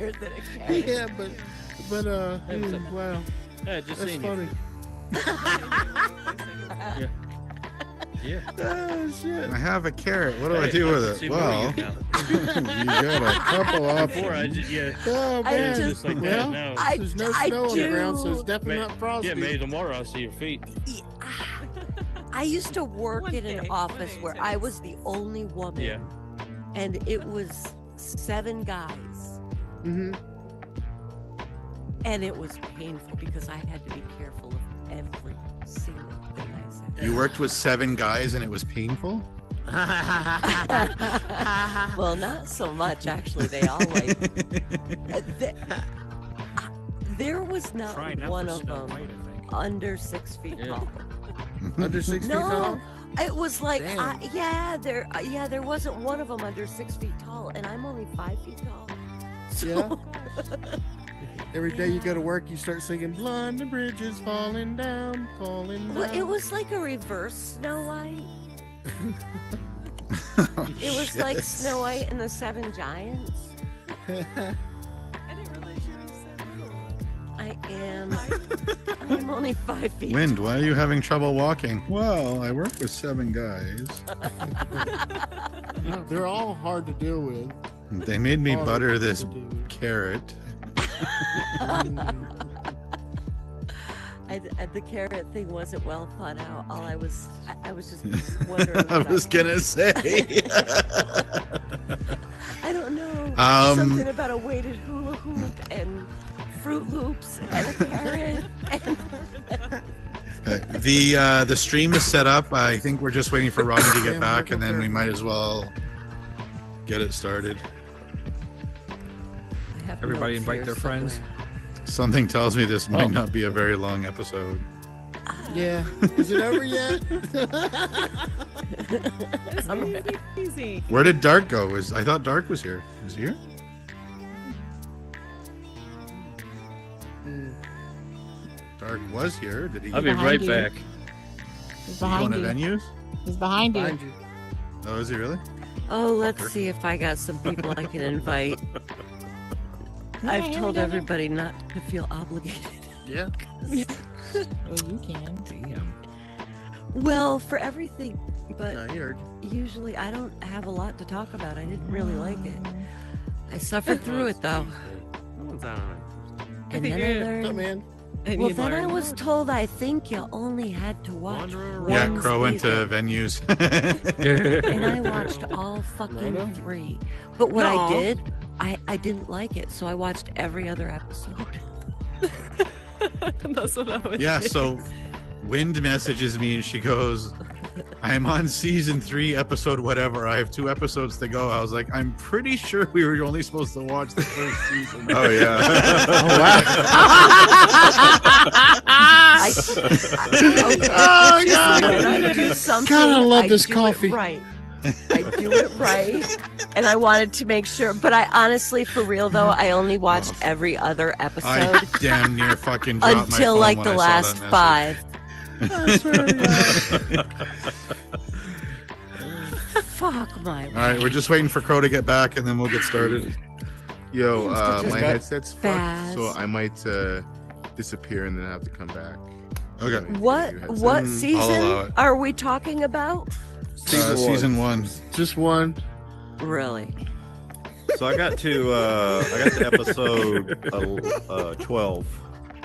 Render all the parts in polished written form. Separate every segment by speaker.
Speaker 1: than a carrot.
Speaker 2: Yeah, but wow,
Speaker 3: Yeah, just
Speaker 2: that's
Speaker 3: seen
Speaker 2: funny.
Speaker 3: you. Yeah.
Speaker 2: Oh shit!
Speaker 4: I have a carrot. What do I do with
Speaker 3: See
Speaker 4: it?
Speaker 3: more
Speaker 4: Well,
Speaker 3: of you now.
Speaker 4: you got a couple
Speaker 3: Before I
Speaker 4: options.
Speaker 3: just, yeah.
Speaker 2: Oh
Speaker 1: I
Speaker 2: man,
Speaker 1: just-
Speaker 3: like
Speaker 2: well,
Speaker 3: that now.
Speaker 2: there's no snow on the ground, so it's definitely not frosty.
Speaker 3: Yeah, maybe tomorrow I'll see your feet.
Speaker 1: I used to work
Speaker 5: One
Speaker 1: in an
Speaker 5: day,
Speaker 1: office
Speaker 5: one
Speaker 1: where
Speaker 5: day,
Speaker 1: I was the only woman,
Speaker 3: Yeah.
Speaker 1: and it was 7 guys,
Speaker 2: Mm-hmm.
Speaker 1: and it was painful because I had to be careful of every single thing I said.
Speaker 4: You worked with 7 guys and it was painful?
Speaker 1: Well, not so much actually. They all like. There was not
Speaker 6: Trying out
Speaker 1: one
Speaker 6: for
Speaker 1: of
Speaker 6: Snow
Speaker 1: them
Speaker 6: White, I think.
Speaker 1: under 6 feet
Speaker 3: Yeah.
Speaker 1: tall.
Speaker 2: Under 6 feet tall.
Speaker 1: No, it was like,
Speaker 2: Damn.
Speaker 1: there wasn't one of them under 6 feet tall, and I'm only 5 feet tall. So,
Speaker 2: Yeah. Every day you go to work, you start singing "London Bridge is falling down, falling down."
Speaker 1: well, it was like a reverse Snow White. It was like Snow White and the 7 Giants.
Speaker 5: I didn't realize you were so little.
Speaker 1: I am. I'm only 5 feet.
Speaker 4: Wind, why are you having trouble walking? Well, I work with 7 guys.
Speaker 2: They're all hard to deal with.
Speaker 4: They made me
Speaker 2: Hard
Speaker 4: butter
Speaker 2: to
Speaker 4: this
Speaker 2: deal with.
Speaker 4: carrot.
Speaker 1: The carrot thing wasn't well thought out. I was just wondering.
Speaker 4: I was gonna say.
Speaker 1: I don't know.
Speaker 4: Um,
Speaker 1: Something about a weighted hula hoop and Fruit Loops and a carrot.
Speaker 4: The stream is set up. I think we're just waiting for Rodney to get back, and then we might as well get it started.
Speaker 1: I have
Speaker 6: Everybody
Speaker 1: notes
Speaker 6: invite
Speaker 1: here
Speaker 6: their friends.
Speaker 1: somewhere.
Speaker 4: Something tells me this might not be a very long episode.
Speaker 2: Yeah. Is it over yet?
Speaker 5: It's easy.
Speaker 4: Where did Dark go? I thought Dark was here. Is he here? Dark was here. Did he
Speaker 3: I'll be
Speaker 4: go
Speaker 3: right
Speaker 7: Behind
Speaker 3: back.
Speaker 7: He's
Speaker 4: on
Speaker 7: behind
Speaker 4: to
Speaker 7: you.
Speaker 4: venues?
Speaker 7: He's behind you.
Speaker 2: Behind you.
Speaker 4: Oh, is he really?
Speaker 1: Oh, let's see if I got some people I can invite. I've
Speaker 7: Yeah,
Speaker 1: told
Speaker 7: yeah, yeah.
Speaker 1: everybody not to feel obligated.
Speaker 2: Yeah.
Speaker 7: Oh, you can.
Speaker 6: Damn.
Speaker 1: Well, for everything, but
Speaker 2: No, you heard.
Speaker 1: usually I don't have a lot to talk about. I didn't really like it. I suffered through it though,
Speaker 3: No one's on it.
Speaker 1: and
Speaker 5: think
Speaker 1: then I
Speaker 5: you're-
Speaker 2: What's up,
Speaker 1: learned.
Speaker 2: man?
Speaker 5: And
Speaker 1: Well,
Speaker 5: you
Speaker 1: then I
Speaker 5: learn.
Speaker 1: was told I think you only had to watch
Speaker 3: Wander
Speaker 4: Yeah,
Speaker 1: one
Speaker 4: Crow went to
Speaker 1: season.
Speaker 4: venues.
Speaker 1: And I watched all fucking 3. But what I
Speaker 5: No.
Speaker 1: did, I didn't like it, so I watched every other episode.
Speaker 5: That's what I would
Speaker 4: Yeah,
Speaker 5: do.
Speaker 4: so Wind messages me and she goes, I'm on season 3, episode whatever. I have 2 episodes to go. I was like, I'm pretty sure we were only supposed to watch the first season.
Speaker 8: Oh yeah.
Speaker 2: Oh
Speaker 1: When
Speaker 2: god!
Speaker 1: I do something,
Speaker 2: God, I love
Speaker 1: I
Speaker 2: this
Speaker 1: do it
Speaker 2: coffee.
Speaker 1: right. I do it right, and I wanted to make sure. But I honestly, for real though, I only watched every other
Speaker 4: I
Speaker 1: episode
Speaker 4: damn near fucking dropped my
Speaker 1: until
Speaker 4: phone
Speaker 1: like
Speaker 4: when
Speaker 1: the
Speaker 4: I saw
Speaker 1: last
Speaker 4: that
Speaker 1: 5.
Speaker 2: I swear to God.
Speaker 1: Fuck my.
Speaker 4: All right, we're just waiting for Crow to get back and then we'll get started.
Speaker 8: Yo,
Speaker 1: Just
Speaker 8: my
Speaker 2: got
Speaker 8: headset's fucked,
Speaker 1: fast.
Speaker 8: so I might disappear and then have to come back.
Speaker 4: Okay.
Speaker 8: So,
Speaker 1: What
Speaker 8: you headset.
Speaker 1: what
Speaker 4: I'll allow
Speaker 1: season
Speaker 4: it.
Speaker 1: are we talking about?
Speaker 4: Season 1.
Speaker 2: Just one.
Speaker 1: Really?
Speaker 9: So I got to episode 12.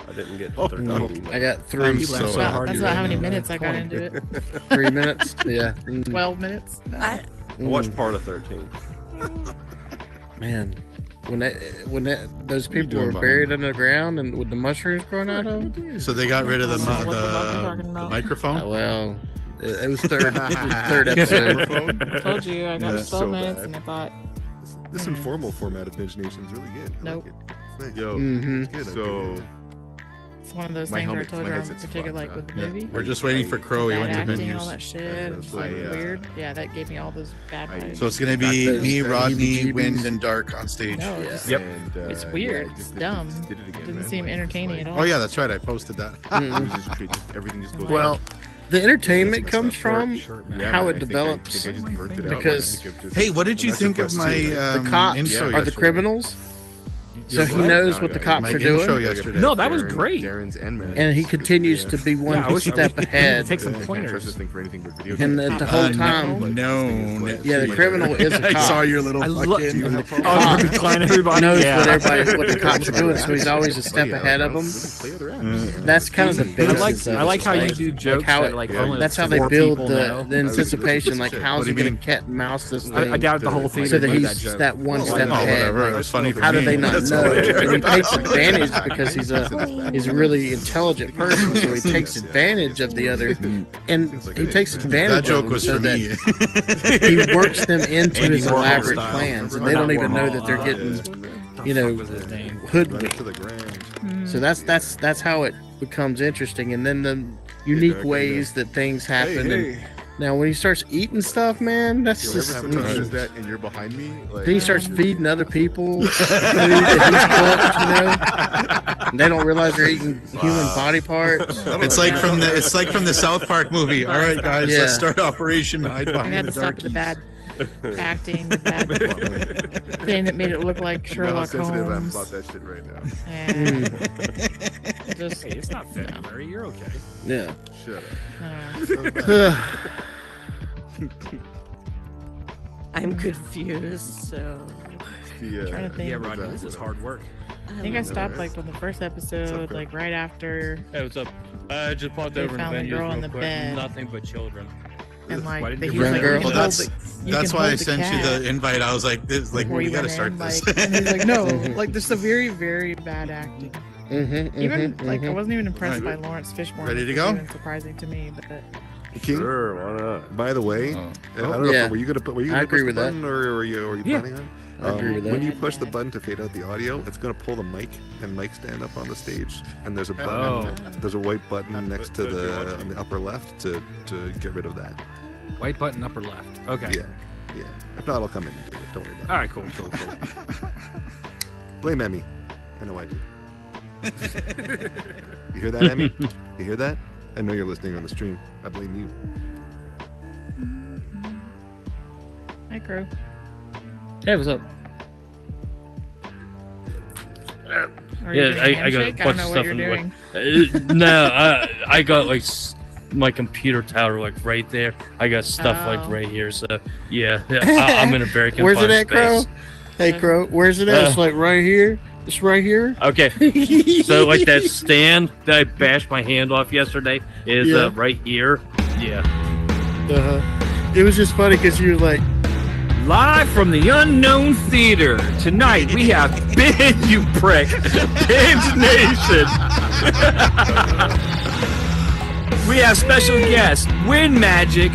Speaker 9: I didn't get to 13.
Speaker 2: I got
Speaker 4: I'm
Speaker 2: 3.
Speaker 4: so
Speaker 2: So
Speaker 4: hard.
Speaker 7: That's about how many minutes I got into it.
Speaker 2: 3 minutes. Yeah.
Speaker 7: 12 minutes.
Speaker 1: I,
Speaker 9: I watched part of 13.
Speaker 2: Man, when those people
Speaker 4: doing
Speaker 2: were
Speaker 4: behind
Speaker 2: buried
Speaker 4: me?
Speaker 2: under the ground and with the mushrooms growing out of them.
Speaker 4: So they got rid of the,
Speaker 7: I don't know what the fuck you're talking
Speaker 4: the
Speaker 7: about.
Speaker 4: microphone?
Speaker 2: Well, it was third episode.
Speaker 7: I told you I got
Speaker 4: Yeah,
Speaker 7: 12
Speaker 8: so
Speaker 7: minutes
Speaker 8: bad.
Speaker 7: and I thought,
Speaker 8: This informal format of Binge Nation is really good. I
Speaker 7: Nope.
Speaker 8: like it. It's nice.
Speaker 9: Yo,
Speaker 2: Mm-hmm.
Speaker 8: It's good.
Speaker 9: so
Speaker 7: it's one of those
Speaker 8: My
Speaker 7: things where I
Speaker 8: helmet-
Speaker 7: told
Speaker 8: my
Speaker 7: you I'm
Speaker 8: headset's
Speaker 7: particular
Speaker 8: fucked,
Speaker 7: like with the
Speaker 4: Yeah.
Speaker 7: movie.
Speaker 4: We're just waiting for Crow. He
Speaker 7: Bad
Speaker 4: went to
Speaker 7: acting, all
Speaker 4: venues.
Speaker 7: that shit. It's
Speaker 8: so,
Speaker 7: like
Speaker 8: yeah.
Speaker 7: weird. Yeah, that gave me all those bad
Speaker 8: I-
Speaker 7: vibes.
Speaker 4: So it's going to be
Speaker 2: Got
Speaker 4: me,
Speaker 2: those
Speaker 4: Rodney,
Speaker 2: heebie-jeebies.
Speaker 4: Wind, and Dark on stage.
Speaker 7: No,
Speaker 2: Yeah.
Speaker 7: just
Speaker 6: Yep.
Speaker 8: And,
Speaker 7: It's weird.
Speaker 8: I
Speaker 7: It's
Speaker 8: just
Speaker 7: dumb.
Speaker 8: did it again,
Speaker 7: doesn't
Speaker 8: man.
Speaker 7: seem
Speaker 8: Like,
Speaker 7: entertaining
Speaker 8: like,
Speaker 7: at all.
Speaker 4: Oh, yeah, that's right. I posted that.
Speaker 2: Mm-mm.
Speaker 8: everything just goes.
Speaker 2: Well, the entertainment comes from
Speaker 8: Yeah,
Speaker 2: how
Speaker 8: man,
Speaker 2: it
Speaker 8: I think
Speaker 2: developes.
Speaker 8: I just burnt it out.
Speaker 2: Because-
Speaker 8: I think I've just-
Speaker 4: Hey, what did you
Speaker 8: that's
Speaker 4: think of
Speaker 8: suppressed
Speaker 4: my
Speaker 8: too, man.
Speaker 2: The cops
Speaker 4: intro
Speaker 2: are the
Speaker 4: yesterday?
Speaker 2: criminals. So he knows what the cops
Speaker 4: My
Speaker 2: are
Speaker 4: game show
Speaker 2: doing,
Speaker 4: yesterday.
Speaker 6: No, that was great.
Speaker 8: Darren's and Matt's.
Speaker 2: and he continues to be one
Speaker 6: Yeah, I wish-
Speaker 2: step ahead.
Speaker 6: Take some
Speaker 8: I can't
Speaker 6: pointers.
Speaker 8: trust this thing for anything but video
Speaker 2: And
Speaker 8: games.
Speaker 2: the whole time,
Speaker 4: No.
Speaker 2: yeah, the criminal is a
Speaker 4: I
Speaker 2: cop.
Speaker 4: saw your little
Speaker 6: I
Speaker 4: fucking.
Speaker 6: love. Oh, you're declining everybody.
Speaker 2: knows
Speaker 6: Yeah.
Speaker 2: what the cops are doing, so he's always a step ahead of them. That's kind of the basis of
Speaker 6: I like
Speaker 2: it.
Speaker 6: how you do jokes
Speaker 2: how
Speaker 6: that
Speaker 2: it-
Speaker 6: like
Speaker 8: yeah,
Speaker 6: only
Speaker 2: That's how they
Speaker 6: four
Speaker 2: build
Speaker 6: people know.
Speaker 2: the anticipation. Like, how's
Speaker 4: What
Speaker 2: he
Speaker 4: do you
Speaker 2: going
Speaker 4: mean?
Speaker 2: to cat and mouse this
Speaker 6: I
Speaker 2: thing
Speaker 6: doubt the whole theater
Speaker 2: so that
Speaker 6: knew
Speaker 2: he's
Speaker 6: joke.
Speaker 2: that one
Speaker 4: Oh,
Speaker 2: step ahead?
Speaker 4: whatever. It was funny for
Speaker 2: How
Speaker 4: me.
Speaker 2: do they not
Speaker 4: That's
Speaker 2: know
Speaker 4: all.
Speaker 2: it? And he takes advantage because he's a really intelligent person, so he takes advantage of the other, and he takes advantage.
Speaker 4: That joke
Speaker 2: of
Speaker 4: was
Speaker 2: them
Speaker 4: for
Speaker 2: so
Speaker 4: me.
Speaker 2: that he works them into
Speaker 6: Andy
Speaker 2: his
Speaker 6: Warhol
Speaker 2: elaborate
Speaker 6: style.
Speaker 2: plans, and
Speaker 6: Or
Speaker 2: they don't
Speaker 6: not
Speaker 2: even know
Speaker 6: Warhol,
Speaker 2: that they're getting,
Speaker 6: the
Speaker 2: you know,
Speaker 6: fuck was his name?
Speaker 2: hoodwinked.
Speaker 8: To the ground.
Speaker 2: So that's how it becomes interesting, and then the unique ways that things happen. And now when he starts eating stuff, man, that's
Speaker 8: You'll
Speaker 2: just.
Speaker 8: ever have a touches that and you're behind me? Like,
Speaker 2: Then he starts feeding other people food that he's cooked, you know. And they don't realize they're eating human body parts.
Speaker 4: It's like from the South Park movie. All right, guys,
Speaker 2: Yeah.
Speaker 4: let's start Operation Hide
Speaker 7: I
Speaker 4: Behind
Speaker 7: had
Speaker 4: the
Speaker 7: to stop the
Speaker 4: Darkies.
Speaker 7: bad acting, the bad thing that made it look like
Speaker 8: you know how
Speaker 7: Sherlock
Speaker 8: sensitive I'm
Speaker 7: Holmes.
Speaker 8: about that shit right now.
Speaker 7: And just,
Speaker 6: Hey, it's not February. You're okay.
Speaker 2: Yeah.
Speaker 8: Shut up.
Speaker 1: I'm confused. So
Speaker 8: Yeah.
Speaker 7: trying to think.
Speaker 6: Yeah, Rodney, this is hard work.
Speaker 7: I think I stopped like on the first episode, like right after,
Speaker 3: Hey, what's up? I just popped
Speaker 7: They
Speaker 3: over in the
Speaker 7: found the
Speaker 3: venue
Speaker 7: girl
Speaker 3: real
Speaker 7: in the
Speaker 3: quick.
Speaker 7: bed.
Speaker 3: Nothing but children.
Speaker 7: and
Speaker 6: Why
Speaker 7: like
Speaker 6: didn't
Speaker 7: the,
Speaker 6: you
Speaker 7: he was
Speaker 2: bring
Speaker 7: like,
Speaker 2: her?
Speaker 7: you can
Speaker 4: Well,
Speaker 7: hold
Speaker 4: that's
Speaker 7: the, you
Speaker 4: that's
Speaker 7: can
Speaker 4: why I
Speaker 7: hold the
Speaker 4: sent you
Speaker 7: cat
Speaker 4: the invite. I was like,
Speaker 7: before
Speaker 4: we
Speaker 7: you
Speaker 4: gotta
Speaker 7: went
Speaker 4: start
Speaker 7: in,
Speaker 4: this.
Speaker 7: like, and he's like, no, like there's some very, very bad acting. Even like I wasn't even impressed by Lawrence Fishburne.
Speaker 4: Ready to
Speaker 7: which
Speaker 4: go?
Speaker 7: was even surprising to me, but
Speaker 8: King,
Speaker 9: Sure, why not?
Speaker 8: by the way,
Speaker 4: Oh.
Speaker 8: I don't know.
Speaker 2: Yeah.
Speaker 8: Were you gonna put? Were you
Speaker 2: I
Speaker 8: gonna
Speaker 2: agree
Speaker 8: push
Speaker 2: with
Speaker 8: the
Speaker 2: that.
Speaker 8: button, or were you
Speaker 6: Yeah.
Speaker 8: planning on?
Speaker 2: I agree with
Speaker 8: When
Speaker 2: that.
Speaker 8: you push the button to fade out the audio, it's gonna pull the mic and mic stand up on the stage, and there's a button.
Speaker 6: Oh.
Speaker 8: There's a white button next to the on the upper left to get rid of that.
Speaker 6: White button upper left. Okay.
Speaker 8: Yeah, yeah. If not, I'll come in and do it. Don't worry about
Speaker 6: All right, cool.
Speaker 8: it. Blame Emmy. I know I do. You hear that, Emmy? You hear that? I know you're listening on the stream. I blame you.
Speaker 7: hi, crew.
Speaker 10: Hey, what's up?
Speaker 7: Are you
Speaker 10: Yeah,
Speaker 7: doing a
Speaker 10: I got a
Speaker 7: handshake? I don't
Speaker 10: bunch
Speaker 7: know
Speaker 10: of
Speaker 7: what
Speaker 10: stuff
Speaker 7: you're
Speaker 10: in the
Speaker 7: doing.
Speaker 10: way. No, I got like my computer tower like right there. I got stuff
Speaker 7: Oh.
Speaker 10: like right here. So yeah, I'm in a very
Speaker 2: Where's it
Speaker 10: confined
Speaker 2: at, Crow?
Speaker 10: space.
Speaker 2: Hey, Crow, where's it at? It's like right here. It's right here.
Speaker 10: Okay, so like that stand that I bashed my hand off yesterday is
Speaker 2: Yeah.
Speaker 10: right here. Yeah.
Speaker 2: It was just funny because you were like,
Speaker 6: Live from the Unknown Theater tonight, we have Binge, you prick, Binge Nation. We have special guests: Wind Magic,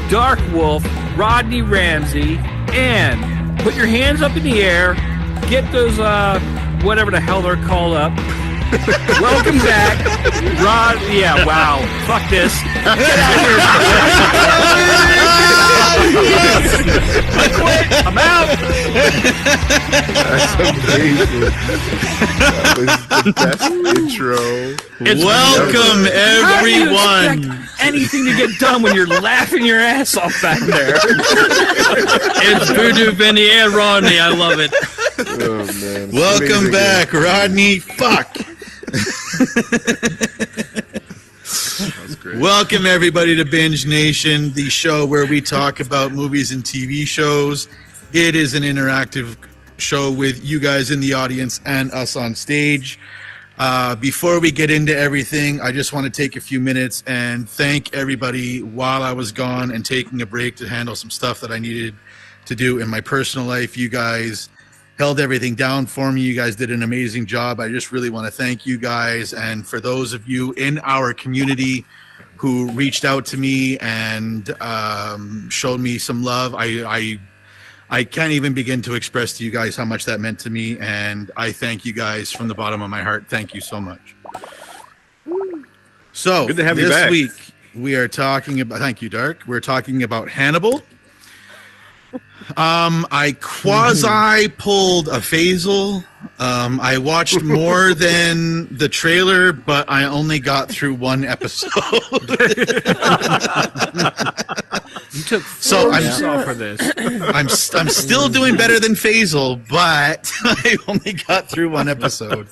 Speaker 6: Dark Wolf, Rodney Ramsey, and put your hands up in the air. Get those whatever the hell they're called up. Welcome back, Rod. Yeah, wow. Fuck this. Get out of here. I quit. I'm out.
Speaker 8: That's amazing. That was the best intro.
Speaker 4: Welcome,
Speaker 6: How do you
Speaker 4: everyone.
Speaker 6: expect anything to get done when you're laughing your ass off back there?
Speaker 10: It's Voodoo Vinny and Rodney. I love it.
Speaker 8: Oh, man.
Speaker 4: Welcome
Speaker 8: Amazing.
Speaker 4: back, Rodney. Fuck.
Speaker 8: That's great.
Speaker 4: Welcome, everybody, to Binge Nation, the show where we talk about movies and TV shows. It is an interactive show with you guys in the audience and us on stage. Before we get into everything, I just want to take a few minutes and thank everybody while I was gone and taking a break to handle some stuff that I needed to do in my personal life. You guys held everything down for me. You guys did an amazing job. I just really want to thank you guys. And for those of you in our community who reached out to me and showed me some love, I can't even begin to express to you guys how much that meant to me. And I thank you guys from the bottom of my heart. Thank you so much. So
Speaker 9: Good to have you
Speaker 4: this
Speaker 9: back.
Speaker 4: week we are talking about, thank you, Dark. We're talking about Hannibal. I quasi pulled a Faisal. I watched more than the trailer, but I only got through one episode.
Speaker 6: You took
Speaker 4: So I'm
Speaker 6: saw for this.
Speaker 4: I'm still doing better than Faisal, but I only got through one episode.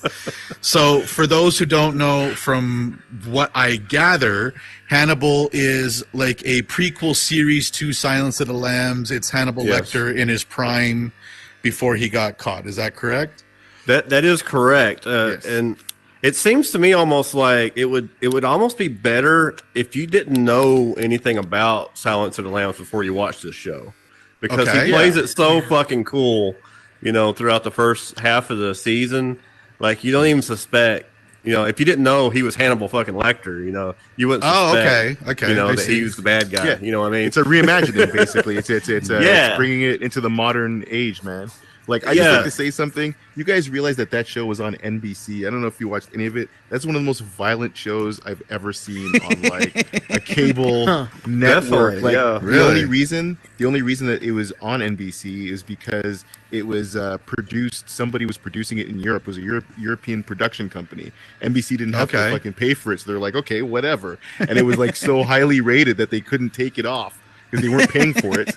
Speaker 4: So for those who don't know, from what I gather, Hannibal is like a prequel series to Silence of the Lambs. It's Hannibal Lecter in his prime before he got caught. Is that correct?
Speaker 9: That is correct. And it seems to me almost like it would almost be better if you didn't know anything about Silence of the Lambs before you watched this show, because he plays it so fucking cool, throughout the first half of the season. Like, you don't even suspect, if you didn't know he was Hannibal fucking Lecter, you wouldn't suspect,
Speaker 4: okay,
Speaker 9: that he was the bad guy.
Speaker 8: Yeah.
Speaker 9: You know what I mean?
Speaker 8: It's a reimagining, basically. It's bringing it into the modern age, man. Like, I just like to say something. You guys realize that show was on NBC. I don't know if you watched any of it. That's one of the most violent shows I've ever seen on like a cable network. Like, the only reason that it was on NBC is because it was produced. Somebody was producing it in Europe. It was a European production company. NBC didn't have to fucking pay for it, so they're like, okay, whatever. And it was like so highly rated that they couldn't take it off, because they weren't paying for it,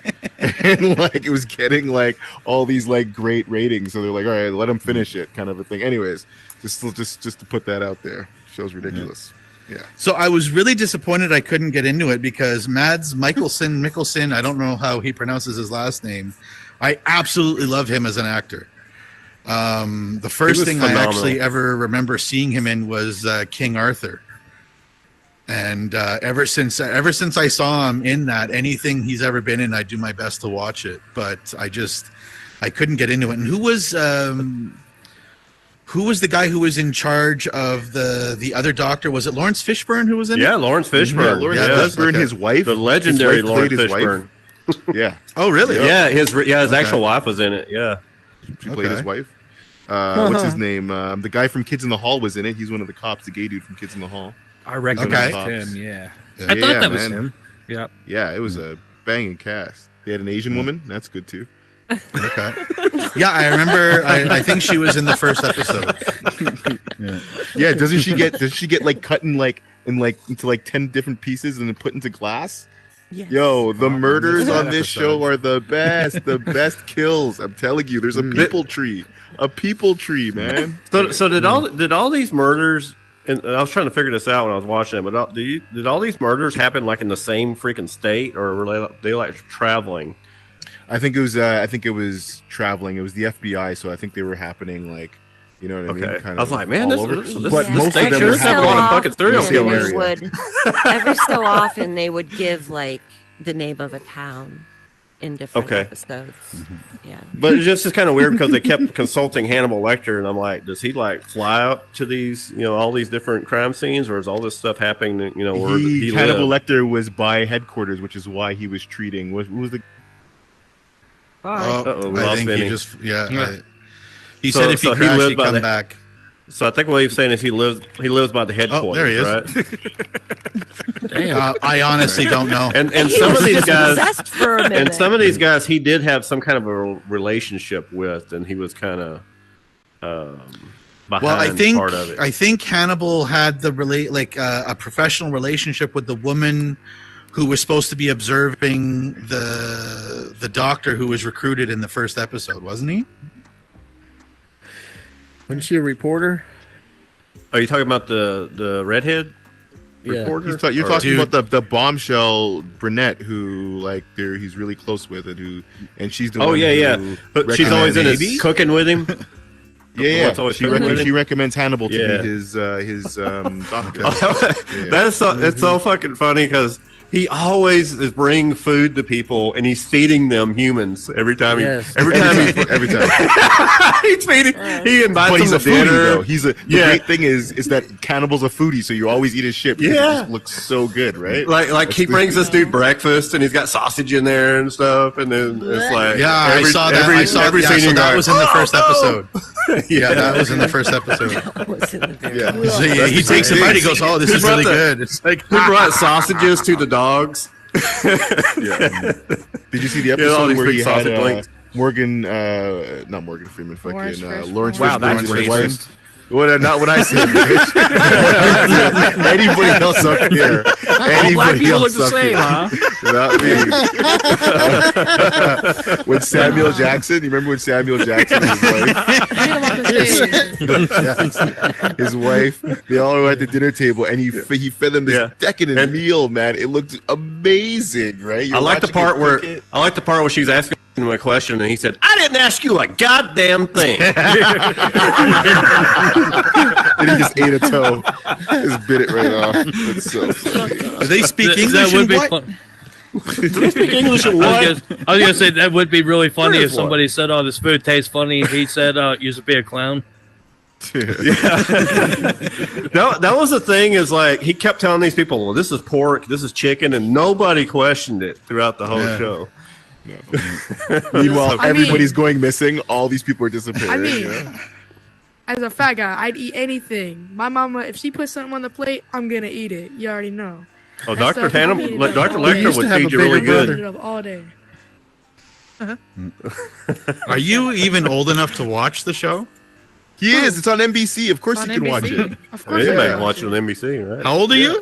Speaker 8: and like it was getting like all these like great ratings. So they're like, all right, let them finish it, kind of a thing. Anyways, just to put that out there, show's ridiculous. Yeah.
Speaker 4: So I was really disappointed I couldn't get into it because Mads Mikkelsen, I don't know how he pronounces his last name. I absolutely love him as an actor. The first thing phenomenal. I actually ever remember seeing him in was King Arthur. And ever since I saw him in that, anything he's ever been in, I do my best to watch it. But I couldn't get into it. And who was the guy who was in charge of the other doctor? Was it Lawrence Fishburne who was in it?
Speaker 9: Yeah, Lawrence Fishburne.
Speaker 8: Yeah, Lawrence Fishburne, his wife,
Speaker 9: the legendary Lawrence Fishburne.
Speaker 8: Yeah.
Speaker 4: Oh, really?
Speaker 9: Yeah, his actual wife was in it. Yeah,
Speaker 8: she played his wife. What's his name? The guy from Kids in the Hall was in it. He's one of the cops, the gay dude from Kids in the Hall.
Speaker 6: I recognize him. Yeah.
Speaker 10: I thought that was him.
Speaker 6: Yep.
Speaker 8: Yeah, it was a banging cast. They had an Asian woman. That's good too.
Speaker 4: Okay. Yeah, I remember. I think she was in the first episode.
Speaker 8: Yeah. Does she get like cut in into like 10 different pieces and then put into glass?
Speaker 1: Yes.
Speaker 8: Yo, the murders on this show are the best. The best kills. I'm telling you, there's a people tree. A people tree, man.
Speaker 9: So did all these murders? And I was trying to figure this out when I was watching it, but did all these murders happen like in the same freaking state, or were they like traveling?
Speaker 8: I think it was traveling. It was the FBI, so I think they were happening like, you know what I mean? Kind
Speaker 9: I was like, man, this
Speaker 8: but most of them
Speaker 9: sure
Speaker 8: were
Speaker 9: happening on a fucking serial killer.
Speaker 1: Every so often they would give like the name of a town in different episodes. Yeah.
Speaker 9: But it's just kind of weird because they kept consulting Hannibal Lecter, and I'm like, does he like fly out to these, all these different crime scenes, or is all this stuff happening, where he
Speaker 8: Hannibal
Speaker 9: lived?
Speaker 8: Lecter was by headquarters, which is why he was treating. Who was the?
Speaker 4: I think he just he said if he crashed, he'd come back.
Speaker 9: So I think what he's saying is he lives by the headquarters.
Speaker 4: Oh, there he is.
Speaker 9: Right?
Speaker 4: Damn. I honestly don't know.
Speaker 9: And some of these guys, he did have some kind of a relationship with, and he was kind of behind part of it.
Speaker 4: I think Hannibal had a professional relationship with the woman who was supposed to be observing the doctor who was recruited in the first episode, wasn't he?
Speaker 2: Wasn't she a reporter?
Speaker 9: Are you talking about the redhead reporter?
Speaker 8: You're talking about the bombshell brunette who he's really close with, and she's the one
Speaker 9: but she's always in his cooking with him.
Speaker 8: She recommends Hannibal to be his doctor.
Speaker 9: That's so fucking funny because he always is bringing food to people, and he's feeding them humans every time. Every time he's feeding. He invites them to dinner.
Speaker 8: The great thing is that Hannibal's a foodie, so you always eat his shit. Because it just looks so good, right?
Speaker 9: Like he brings this dude breakfast, and he's got sausage in there and stuff, and then it's like
Speaker 4: I saw that. That was in the first episode. That was in the first episode. So he takes a bite. He goes, "Oh, this is really good." It's like
Speaker 9: he brought sausages to the dogs.
Speaker 8: Did you see the episode where he had Morgan, not Morgan Freeman, fucking Lawrence Fishburne, Well, not what I said, bitch. Anybody else up here?
Speaker 6: Black
Speaker 8: Anybody
Speaker 6: people look
Speaker 8: else
Speaker 6: the
Speaker 8: up
Speaker 6: same,
Speaker 8: here?
Speaker 6: huh?
Speaker 8: Not me. When Samuel Jackson, you remember when Samuel Jackson, his wife, they all were at the dinner table, and he fed them this decadent meal, man. It looked amazing, right?
Speaker 9: I like the part where she's asking him a question, and he said, "I didn't ask you a goddamn thing."
Speaker 8: And he just ate a toe, just bit it right off. It's so funny.
Speaker 4: Do they speak English?
Speaker 10: That would be
Speaker 4: what?
Speaker 10: fun.
Speaker 9: Do they speak English or what?
Speaker 10: I was gonna say that would be really funny
Speaker 9: Where
Speaker 10: if
Speaker 9: is
Speaker 10: somebody said, "Oh, this food tastes funny." He said, "You should be a clown."
Speaker 9: That was the thing. Is like he kept telling these people, "Well, this is pork, this is chicken," and nobody questioned it throughout the whole show.
Speaker 8: Meanwhile, everybody's going missing. All these people are disappearing.
Speaker 5: As a fat guy, I'd eat anything. My mama, if she puts something on the plate, I'm gonna eat it. You already know.
Speaker 9: Oh, Dr. Hannibal, Dr. Lecter would feed you really good.
Speaker 5: All day.
Speaker 4: Are you even old enough to watch the show?
Speaker 8: He is. It's on NBC. Of course, you can watch it.
Speaker 5: Of course,
Speaker 9: you can watch it on NBC, right?
Speaker 4: How old are you?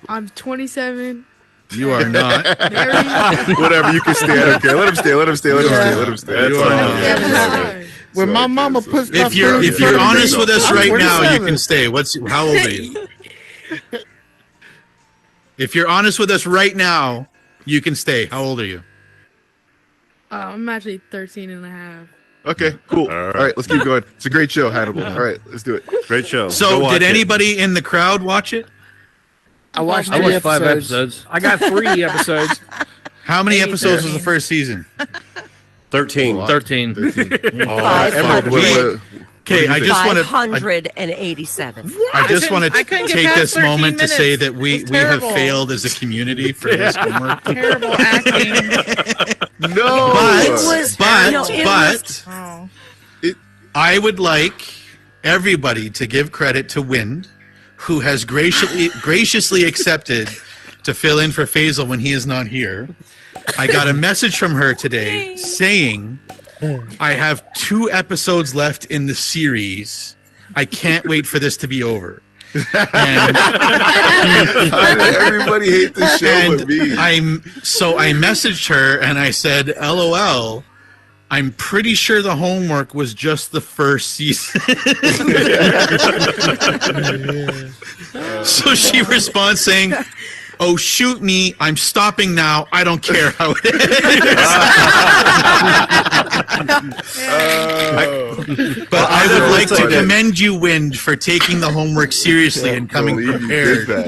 Speaker 5: I'm 27.
Speaker 4: You are not.
Speaker 8: Whatever. You can stay. I don't care. Let him stay. Let him stay. Let him stay. Let him stay.
Speaker 4: You are not.
Speaker 2: When my mama puts
Speaker 4: If you're honest with us right now, you can stay. How old are you? If you're honest with us right now, you can stay. How old are you?
Speaker 5: I'm actually 13 and a half.
Speaker 8: Okay, cool. All right, let's keep going. It's a great show, Hannibal. All right, let's do it.
Speaker 9: Great show.
Speaker 4: So, did anybody in the crowd watch it?
Speaker 2: I watched
Speaker 10: 5 episodes.
Speaker 6: I got 3 episodes.
Speaker 4: How many episodes was the first season?
Speaker 9: 13.
Speaker 10: 13.
Speaker 4: Okay, I just want to.
Speaker 1: 587.
Speaker 4: I just want to
Speaker 7: I couldn't get
Speaker 4: take
Speaker 7: past
Speaker 4: this
Speaker 7: 13
Speaker 4: moment to say
Speaker 7: minutes.
Speaker 4: that we
Speaker 7: It's
Speaker 4: have
Speaker 7: terrible.
Speaker 4: failed as a community for this homework.
Speaker 7: Terrible acting.
Speaker 8: No,
Speaker 4: But
Speaker 7: Oh.
Speaker 4: I would like everybody to give credit to Wind, who has graciously accepted to fill in for Faisal when he is not here. I got a message from her today saying, I have 2 episodes left in the series. I can't wait for this to be over. And
Speaker 8: everybody hates this show but me.
Speaker 4: I messaged her and I said, LOL, I'm pretty sure the homework was just the first season. So she responds saying, oh, shoot me. I'm stopping now. I don't care how it is. But I would like to commend you, Wind, for taking the homework seriously and coming prepared.
Speaker 9: I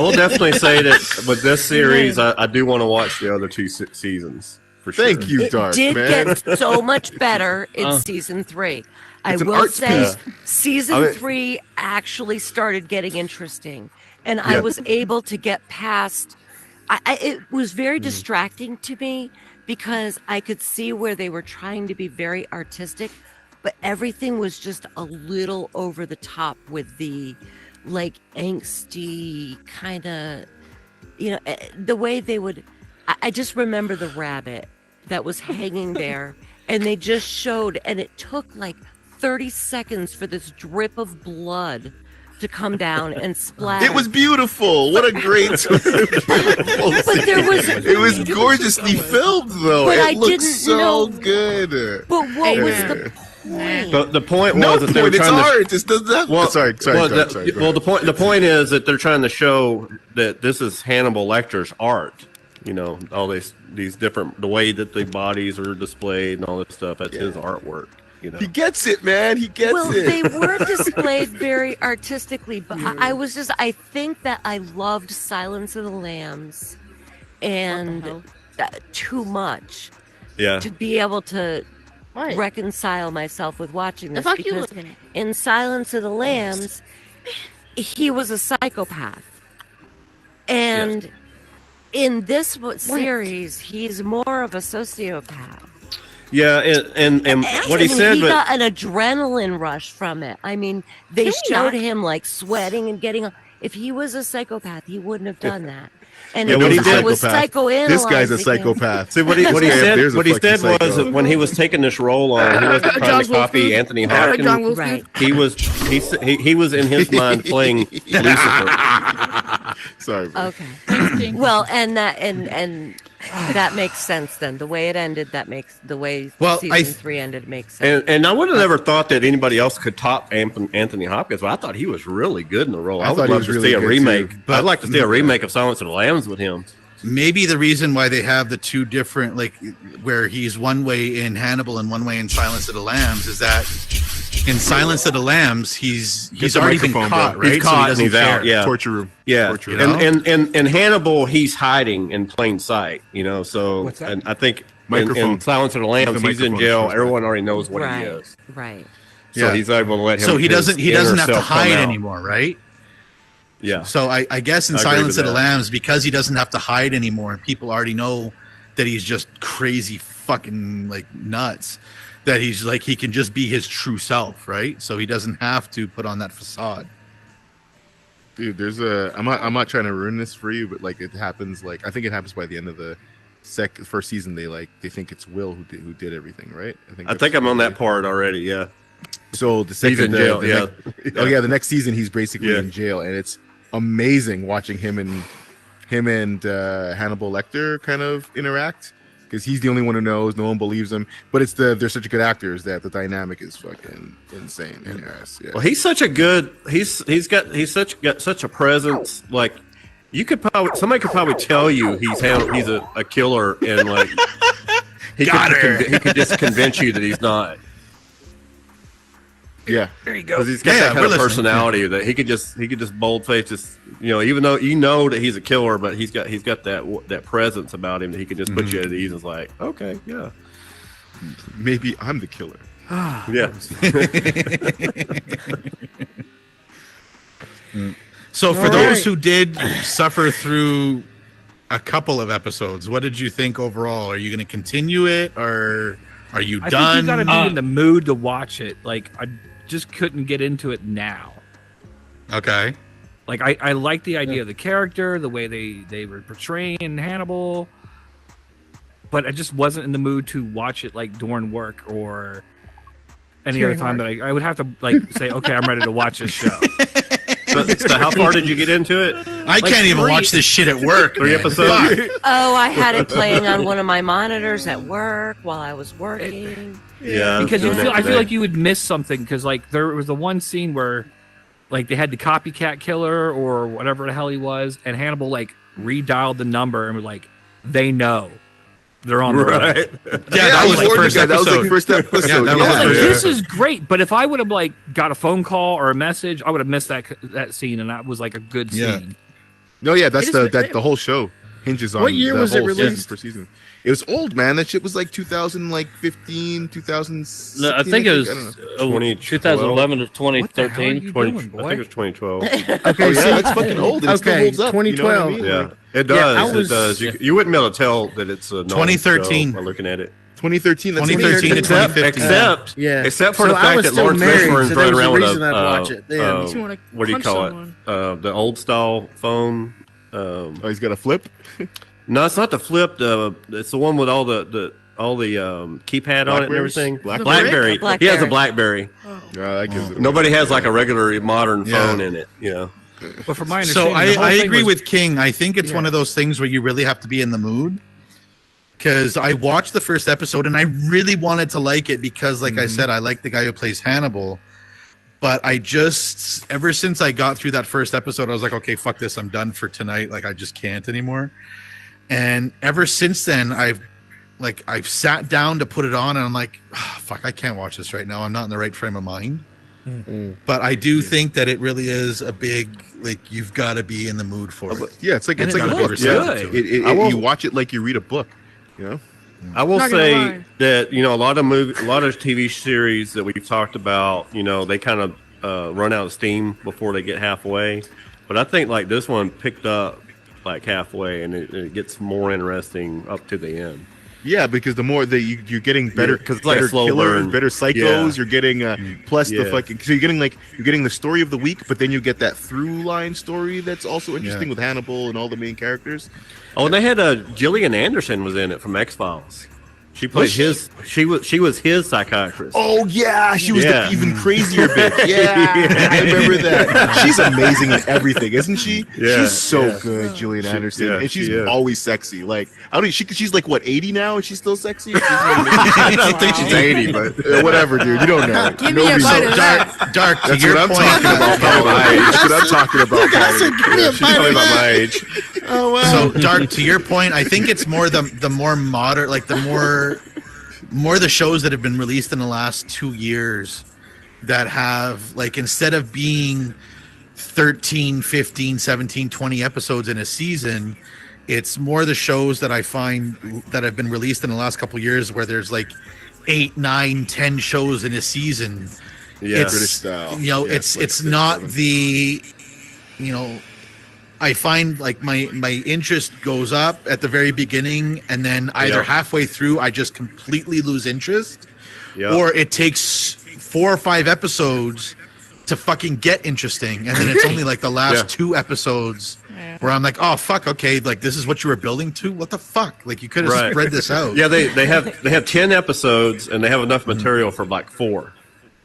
Speaker 9: will definitely say that with this series, I do want to watch the other 2 seasons. For sure.
Speaker 8: Thank you, Dark,
Speaker 1: It did
Speaker 8: man.
Speaker 1: get so much better in season 3. I will say season 3 actually started getting interesting. And I was able to get past. It was very distracting to me because I could see where they were trying to be very artistic, but everything was just a little over the top with the like angsty kind of, the way they would. I just remember the rabbit that was hanging there, and they just showed, and it took like 30 seconds for this drip of blood to come down and splatter.
Speaker 8: It was beautiful. What a great it was gorgeously filmed, though.
Speaker 1: But
Speaker 8: it looked so good.
Speaker 1: But what was the point?
Speaker 9: The point was that they were
Speaker 8: it's
Speaker 9: trying
Speaker 8: art. It doesn't have.
Speaker 9: Well,
Speaker 8: sorry.
Speaker 9: The point is that they're trying to show that this is Hannibal Lecter's art. All these different, the way that the bodies are displayed and all this stuff. That's his artwork.
Speaker 8: He gets it, man. He gets it.
Speaker 1: They were displayed very artistically, but I think that I loved Silence of the Lambs and too much to be able to reconcile myself with watching this. Because in Silence of the Lambs, he was a psychopath. And in this series, he's more of a sociopath.
Speaker 9: Yeah, and what he said,
Speaker 1: he
Speaker 9: but
Speaker 1: got an adrenaline rush from it. I mean, they showed him like sweating and getting. If he was a psychopath, he wouldn't have done that. And
Speaker 9: Yeah, what he
Speaker 1: I
Speaker 9: did
Speaker 1: was psychoanalyzing.
Speaker 8: This guy's a
Speaker 1: him.
Speaker 8: psychopath.
Speaker 9: See what he
Speaker 8: There's a
Speaker 9: said
Speaker 8: fucking
Speaker 9: was
Speaker 8: psycho.
Speaker 9: when he was taking this role on, he wasn't trying to copy Anthony Hopkins.
Speaker 1: Right.
Speaker 9: He was in his mind playing Lucifer.
Speaker 8: Sorry. Bro.
Speaker 1: Okay. Well, and that makes sense then. The way it ended, the way season 3 ended makes sense.
Speaker 9: And I would have never thought that anybody else could top Anthony Hopkins, but I thought he was really good in the role. I would love to see a remake. I'd like to see a remake of Silence of the Lambs with him.
Speaker 4: Maybe the reason why they have the two different, like, where he's one way in Hannibal and one way in Silence of the Lambs, is that in Silence of the Lambs, he's already been caught, right?
Speaker 9: He's caught
Speaker 4: so
Speaker 9: and he's out. Yeah,
Speaker 8: torture room.
Speaker 9: Yeah,
Speaker 8: torture room.
Speaker 9: And Hannibal, he's hiding in plain sight. You know, so and I think in Silence of the Lambs, he's in jail. Everyone already knows what he is.
Speaker 1: Right.
Speaker 9: So he's able to let him.
Speaker 4: So he doesn't have to hide anymore, right?
Speaker 9: Yeah.
Speaker 4: So I guess in Silence of the Lambs, because he doesn't have to hide anymore, and people already know that he's just crazy fucking like nuts, that he's like he can just be his true self, right? So he doesn't have to put on that facade.
Speaker 8: Dude, there's I'm not trying to ruin this for you, but like it happens, like I think it happens by the end of the first season. They think it's Will who did everything, right?
Speaker 9: I think I'm on that part already. Yeah.
Speaker 8: So the second
Speaker 9: he's in jail.
Speaker 8: The next season he's basically in jail, and it's amazing watching him and Hannibal Lecter kind of interact, because he's the only one who knows. No one believes him, but they're such good actors that the dynamic is fucking insane. Yeah.
Speaker 9: Well, he's such a good. He's got such a presence. Like somebody could probably tell you he's a killer, and like he could just convince you that he's not.
Speaker 8: Yeah,
Speaker 9: there you go. Because he's got that kind of personality that he could just boldface, just even though that he's a killer, but he's got that presence about him that he could just put you at ease. It's like, okay, yeah,
Speaker 8: maybe I'm the killer.
Speaker 9: Yeah.
Speaker 4: So for those who did suffer through a couple of episodes, what did you think overall? Are you going to continue it, or are you done?
Speaker 6: I think you got to be in the mood to watch it. Like I just couldn't get into it now.
Speaker 4: Okay.
Speaker 6: Like I like the idea of the character, the way they were portraying Hannibal, but I just wasn't in the mood to watch it like during work or any other time that I would have to like say, okay, I'm ready to watch this show.
Speaker 9: So how far did you get into it?
Speaker 4: I can't even watch this shit at work.
Speaker 9: 3 episodes.
Speaker 1: Oh, I had it playing on one of my monitors at work while I was working.
Speaker 9: Yeah,
Speaker 6: because I feel like you would miss something, because like there was the one scene where like they had the copycat killer or whatever the hell he was, and Hannibal like redialed the number and was like, they know they're on the
Speaker 9: right.
Speaker 4: Yeah, that was the first episode.
Speaker 8: That was the first episode.
Speaker 6: This is great, but if I would have like got a phone call or a message, I would have missed that scene, and that was like a good scene.
Speaker 8: No, yeah, that's the whole show hinges on.
Speaker 2: What year was it released?
Speaker 8: Per season. It was old, man. That shit was like 2015, 2016.
Speaker 10: No, I think it was 2011 to 2013.
Speaker 9: I think it was 2012.
Speaker 2: Okay,
Speaker 8: it's fucking old. It still holds up.
Speaker 2: 2012.
Speaker 8: You know what I mean?
Speaker 9: Yeah, it does. It does. You wouldn't be able to tell that it's a
Speaker 4: 2013
Speaker 9: by looking at it.
Speaker 8: 2013. That's
Speaker 4: 2013 to 2015.
Speaker 9: Except for the fact that Lawrence Fishburne's running around with
Speaker 5: a
Speaker 9: what do you call it? The old style phone.
Speaker 8: He's got a flip.
Speaker 9: No, it's not the flip. It's the one with all the keypad on it and everything. BlackBerry. He has a BlackBerry. Nobody has like a regular modern phone in it.
Speaker 6: But from my
Speaker 4: so
Speaker 6: understanding,
Speaker 4: I agree with King. I think it's one of those things where you really have to be in the mood. Because I watched the first episode and I really wanted to like it because, like I said, I like the guy who plays Hannibal. But I just, ever since I got through that first episode, I was like, okay, fuck this. I'm done for tonight. Like, I just can't anymore. And ever since then, I've sat down to put it on and I'm like, oh, fuck, I can't watch this right now. I'm not in the right frame of mind. But I do think that it really is a big, like, you've got to be in the mood for it.
Speaker 8: Yeah, it's like a book. You watch it like you read a book.
Speaker 9: I will say that a lot of TV series that we've talked about, they kind of run out of steam before they get halfway. But I think like this one picked up like halfway, and it gets more interesting up to the end.
Speaker 8: Yeah, because the more that you're getting better,
Speaker 9: because it's like a
Speaker 8: better
Speaker 9: slow
Speaker 8: killers,
Speaker 9: burn.
Speaker 8: better psychos.
Speaker 9: Yeah.
Speaker 8: You're getting plus the fucking. So you're getting the story of the week, but then you get that through line story that's also interesting with Hannibal and all the main characters.
Speaker 9: Oh, and they had Gillian Anderson was in it from X-Files. She played his. She was his psychiatrist.
Speaker 8: Oh yeah, she was the even crazier bitch. Yeah, I remember that. She's amazing in everything, isn't she?
Speaker 9: Yeah,
Speaker 8: she's so good, Gillian Anderson, and she's always sexy. Like I don't. She's like what 80 now, and she's still sexy.
Speaker 9: I don't think she's 80, but
Speaker 8: whatever, dude. You don't know.
Speaker 5: Give me a bite of that.
Speaker 4: Dark.
Speaker 8: That's what I'm talking about. That's what I'm talking about. She's probably about my age.
Speaker 4: Oh wow. So Dark, to your point, I think it's more the more modern, like the more the shows that have been released in the last 2 years that have, like, instead of being 13, 15, 17, 20 episodes in a season, it's more the shows that I find that have been released in the last couple of years where there's like 8, 9, 10 shows in a season.
Speaker 9: Yeah,
Speaker 4: it's,
Speaker 8: British style.
Speaker 4: You know, it's not the, you know, I find like my interest goes up at the very beginning, and then either halfway through I just completely lose interest, or it takes 4 or 5 episodes to fucking get interesting, and then it's only like the last 2 episodes where I'm like, oh fuck, okay, like this is what you were building to. What the fuck? Like you could have spread this out.
Speaker 9: Yeah, they have 10 episodes, and they have enough material for like 4.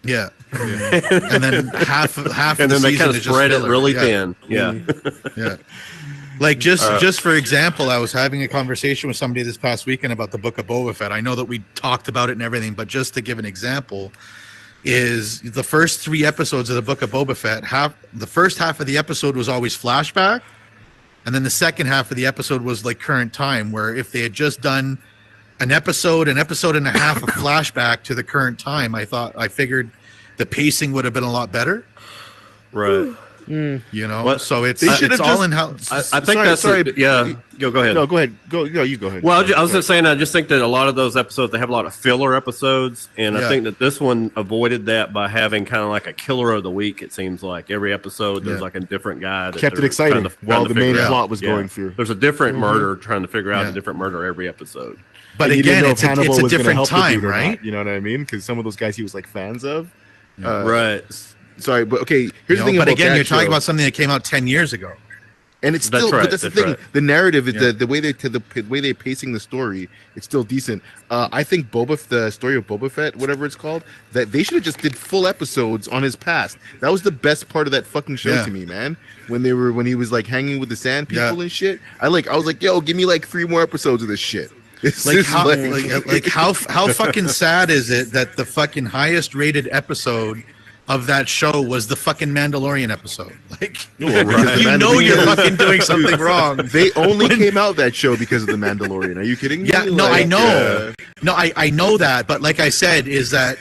Speaker 4: Yeah. And then half
Speaker 9: and
Speaker 4: the
Speaker 9: then they
Speaker 4: season
Speaker 9: kind of
Speaker 4: is
Speaker 9: spread
Speaker 4: just
Speaker 9: it really thin. Yeah.
Speaker 4: Yeah. Like just for example, I was having a conversation with somebody this past weekend about the Book of Boba Fett. I know that we talked about it and everything, but just to give an example, is the first 3 episodes of the Book of Boba Fett, the first half of the episode was always flashback, and then the second half of the episode was like current time, where if they had just done an episode and a half of flashback to the current time, I figured the pacing would have been a lot better.
Speaker 9: Right.
Speaker 4: You know,
Speaker 9: What?
Speaker 4: so it's
Speaker 9: all
Speaker 4: in how.
Speaker 9: I think that's yeah. Go ahead.
Speaker 8: No, go ahead. You go ahead.
Speaker 9: Well, I was just saying, I just think that a lot of those episodes, they have a lot of filler episodes, and I think that this one avoided that by having kind of like a killer of the week. It seems like every episode there's like a different guy that
Speaker 8: kept it exciting while the main plot was going through.
Speaker 9: There's a different murder, trying to figure out a different murder every episode.
Speaker 4: But
Speaker 8: and
Speaker 4: again, it's a different time, right?
Speaker 8: You know what I mean? Because some of those guys he was like fans of.
Speaker 9: Right.
Speaker 8: Sorry, but okay. Here's the thing.
Speaker 4: But
Speaker 8: about
Speaker 4: again,
Speaker 8: that
Speaker 4: you're talking
Speaker 8: show.
Speaker 4: about something that came out 10 years ago,
Speaker 8: and it's still. But that's the thing. The narrative, the way they're pacing the story, it's still decent. I think the story of Boba Fett, whatever it's called, that they should have just did full episodes on his past. That was the best part of that fucking show to me, man. When he was like hanging with the sand people and shit. I was like, yo, give me like 3 more episodes of this shit.
Speaker 4: Like how fucking sad is it that the fucking highest rated episode of that show was the fucking Mandalorian episode? Like, you're fucking doing something wrong.
Speaker 8: They only came out that show because of the Mandalorian. Are you kidding me?
Speaker 4: Yeah, no, I know. No, I know that, but like I said, is that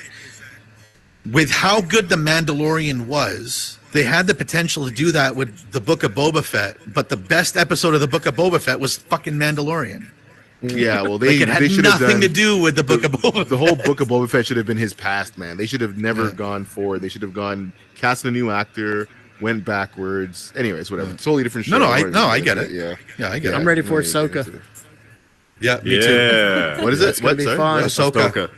Speaker 4: with how good the Mandalorian was, they had the potential to do that with the Book of Boba Fett, but the best episode of the Book of Boba Fett was fucking Mandalorian.
Speaker 8: Yeah, well,
Speaker 4: it had nothing to do with the Book of Boba Fett.
Speaker 8: The whole Book of Boba Fett should have been his past, man. They should have never gone forward. They should have cast a new actor, went backwards. Anyways, whatever. Totally different show.
Speaker 4: I get it. Yeah, I get it.
Speaker 2: I'm ready for Ahsoka.
Speaker 4: Yeah, me too.
Speaker 8: What is it?
Speaker 2: It's gonna be fun.
Speaker 4: Ahsoka.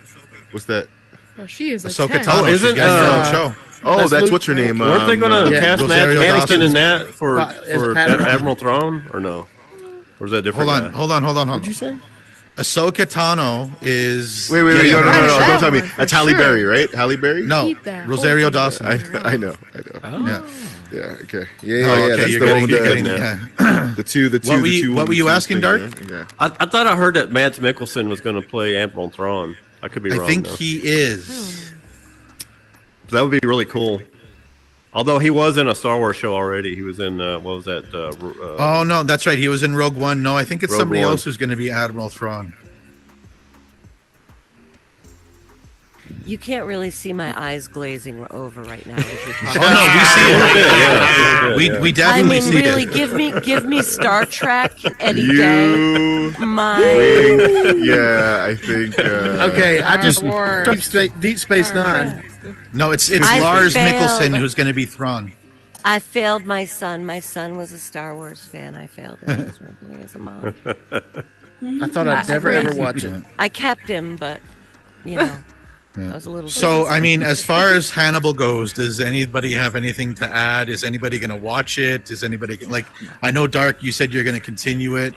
Speaker 8: What's that?
Speaker 5: Oh, she is
Speaker 4: Ahsoka
Speaker 5: 10.
Speaker 4: Tano.
Speaker 9: Is it?
Speaker 4: Show.
Speaker 8: Oh, that's what's her name?
Speaker 9: Weren't they going to cast
Speaker 4: Rosario
Speaker 9: Anakin
Speaker 4: Dawson.
Speaker 9: in that for
Speaker 2: Pat-
Speaker 9: Admiral Thrawn, or no? Or is that different?
Speaker 4: Hold on.
Speaker 2: What'd you say?
Speaker 4: Ahsoka Tano is.
Speaker 8: Wait, no, don't tell me. That's Halle
Speaker 5: Sure.
Speaker 8: Berry, right? Halle Berry?
Speaker 4: No,
Speaker 5: Keep that.
Speaker 4: Rosario Dawson.
Speaker 8: I know.
Speaker 4: Yeah.
Speaker 8: Yeah, okay.
Speaker 4: Oh,
Speaker 8: Yeah,
Speaker 4: okay,
Speaker 8: that's
Speaker 4: you're
Speaker 8: the one
Speaker 4: getting,
Speaker 8: with the two.
Speaker 4: What were you asking, Dark?
Speaker 8: Yeah.
Speaker 9: I thought I heard that Mads Mikkelsen was going to play Admiral Thrawn. I could be wrong.
Speaker 4: I think
Speaker 9: though.
Speaker 4: he is.
Speaker 9: That would be really cool. Although he was in a Star Wars show already. He was in, what was that?
Speaker 4: Oh, no, that's right. He was in Rogue One. No, I think it's
Speaker 9: Rogue
Speaker 4: somebody
Speaker 9: One.
Speaker 4: else who's going to be Admiral Thrawn.
Speaker 1: You can't really see my eyes glazing over right now. As you're talking.
Speaker 4: Oh, no, we see it.
Speaker 9: Yeah.
Speaker 4: We
Speaker 1: I
Speaker 4: definitely
Speaker 1: mean,
Speaker 4: see
Speaker 1: really,
Speaker 4: it.
Speaker 1: give me Star Trek any day.
Speaker 8: Yeah, I think.
Speaker 2: Okay, I just
Speaker 5: War.
Speaker 2: Deep Space Nine.
Speaker 4: No, it's
Speaker 1: I
Speaker 4: Lars
Speaker 1: failed.
Speaker 4: Mikkelsen who's going to be Thrawn.
Speaker 1: I failed my son. My son was a Star Wars fan. I failed him miserably as a mom.
Speaker 2: I thought I'd never ever watch it.
Speaker 1: I kept him, but I was a little.
Speaker 4: So, I mean, as far as Hannibal goes, does anybody have anything to add? Is anybody going to watch it? Is anybody like? I know, Dark. You said you're going to continue it.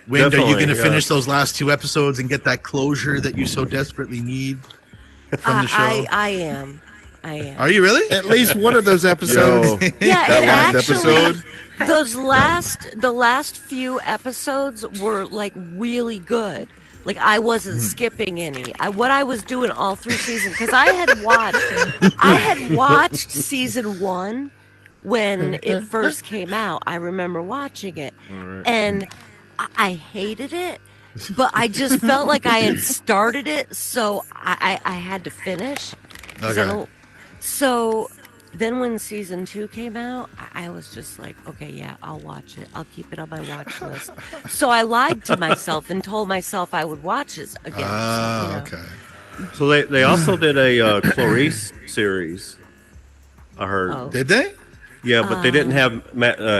Speaker 4: When are you going to finish those last 2 episodes and get that closure that you so desperately need from the show?
Speaker 1: I am.
Speaker 4: Are you really?
Speaker 2: At least one of those episodes.
Speaker 1: Yeah,
Speaker 8: that last episode.
Speaker 1: The last few episodes were like really good. Like I wasn't skipping any. What I was doing all through season because I had watched season 1 when it first came out. I remember watching it, and I hated it, but I just felt like I had started it, so I had to finish.
Speaker 4: Okay.
Speaker 1: So then when season 2 came out, I was just like, okay, yeah, I'll watch it. I'll keep it on my watch list. So I lied to myself and told myself I would watch it again.
Speaker 4: Okay.
Speaker 9: So they also did a Clarice series. I heard.
Speaker 1: Oh.
Speaker 4: Did they?
Speaker 9: Yeah, but they didn't have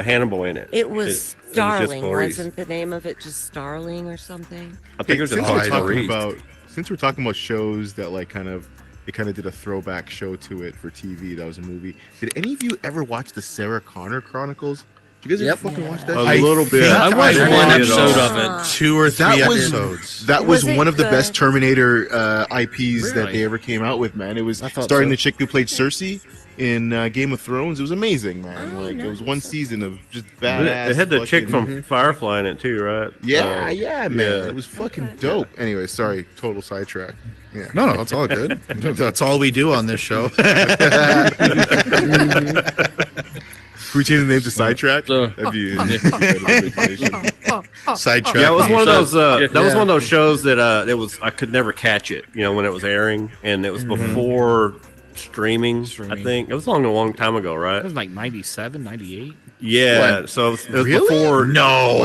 Speaker 9: Hannibal in it.
Speaker 1: It was Starling,
Speaker 9: Clarice.
Speaker 1: wasn't the name of it just Starling or something?
Speaker 9: I think it was
Speaker 8: since
Speaker 9: just
Speaker 8: we're talking
Speaker 9: Clarice.
Speaker 8: about since we're talking about shows that like kind of did a throwback show to it for TV. That was a movie. Did any of you ever watch the Sarah Connor Chronicles? Did you guys ever fucking watch that?
Speaker 9: A little bit.
Speaker 10: I watched one episode of it.
Speaker 4: 2 or 3 episodes.
Speaker 8: That was
Speaker 1: Was it
Speaker 8: one of the
Speaker 1: good?
Speaker 8: best Terminator IPs that
Speaker 10: Really?
Speaker 8: they ever came out with, man. It was
Speaker 2: thought
Speaker 8: starring
Speaker 2: so.
Speaker 8: the chick who played Cersei in Game of Thrones. It was amazing, man.
Speaker 1: Oh,
Speaker 8: It was one season of just
Speaker 9: They
Speaker 8: badass.
Speaker 9: had the chick
Speaker 8: fucking-
Speaker 9: from Firefly in it too, right?
Speaker 8: Yeah,
Speaker 9: Uh,
Speaker 8: man.
Speaker 9: yeah.
Speaker 8: It was fucking dope. Anyway, sorry, total sidetrack. Yeah.
Speaker 4: No, it's all good. That's all we do on this show.
Speaker 8: Can we change the name to Sidetrack?
Speaker 10: So-
Speaker 8: That'd be
Speaker 4: Sidetrack.
Speaker 9: Yeah, it was one of those.
Speaker 10: Yeah.
Speaker 9: That was one of those shows that I could never catch it. When it was airing, and it was before streaming. I think it was a long time ago, right?
Speaker 6: It was like 97, 98.
Speaker 9: Yeah,
Speaker 4: What?
Speaker 9: so it was
Speaker 4: Really?
Speaker 9: before.
Speaker 4: No.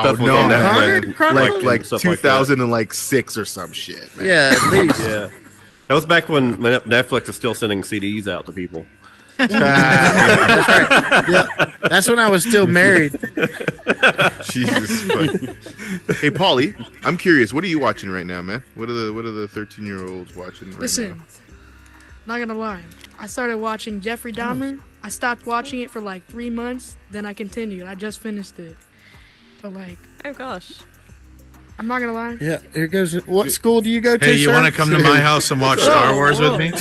Speaker 9: stuff was
Speaker 8: no,
Speaker 9: on
Speaker 8: man.
Speaker 9: Netflix,
Speaker 8: like
Speaker 9: stuff like that.
Speaker 8: 2006 or some shit. Man.
Speaker 2: Yeah, at least.
Speaker 9: Yeah, that was back when Netflix was still sending CDs out to people.
Speaker 2: That's right. Yeah, that's when I was still married.
Speaker 8: Jesus. Hey, Paulie, I'm curious. What are you watching right now, man? What are the 13-year-olds watching right
Speaker 5: Listen, not gonna lie. I started watching Jeffrey Dahmer. I stopped watching it for like 3 months. Then I continued. I just finished it. But like,
Speaker 11: Oh gosh.
Speaker 5: I'm not gonna lie.
Speaker 2: Yeah, here goes. What school do you go to?
Speaker 4: Hey, you
Speaker 2: sir?
Speaker 4: want to come to my house and watch Star Wars with me?
Speaker 8: now?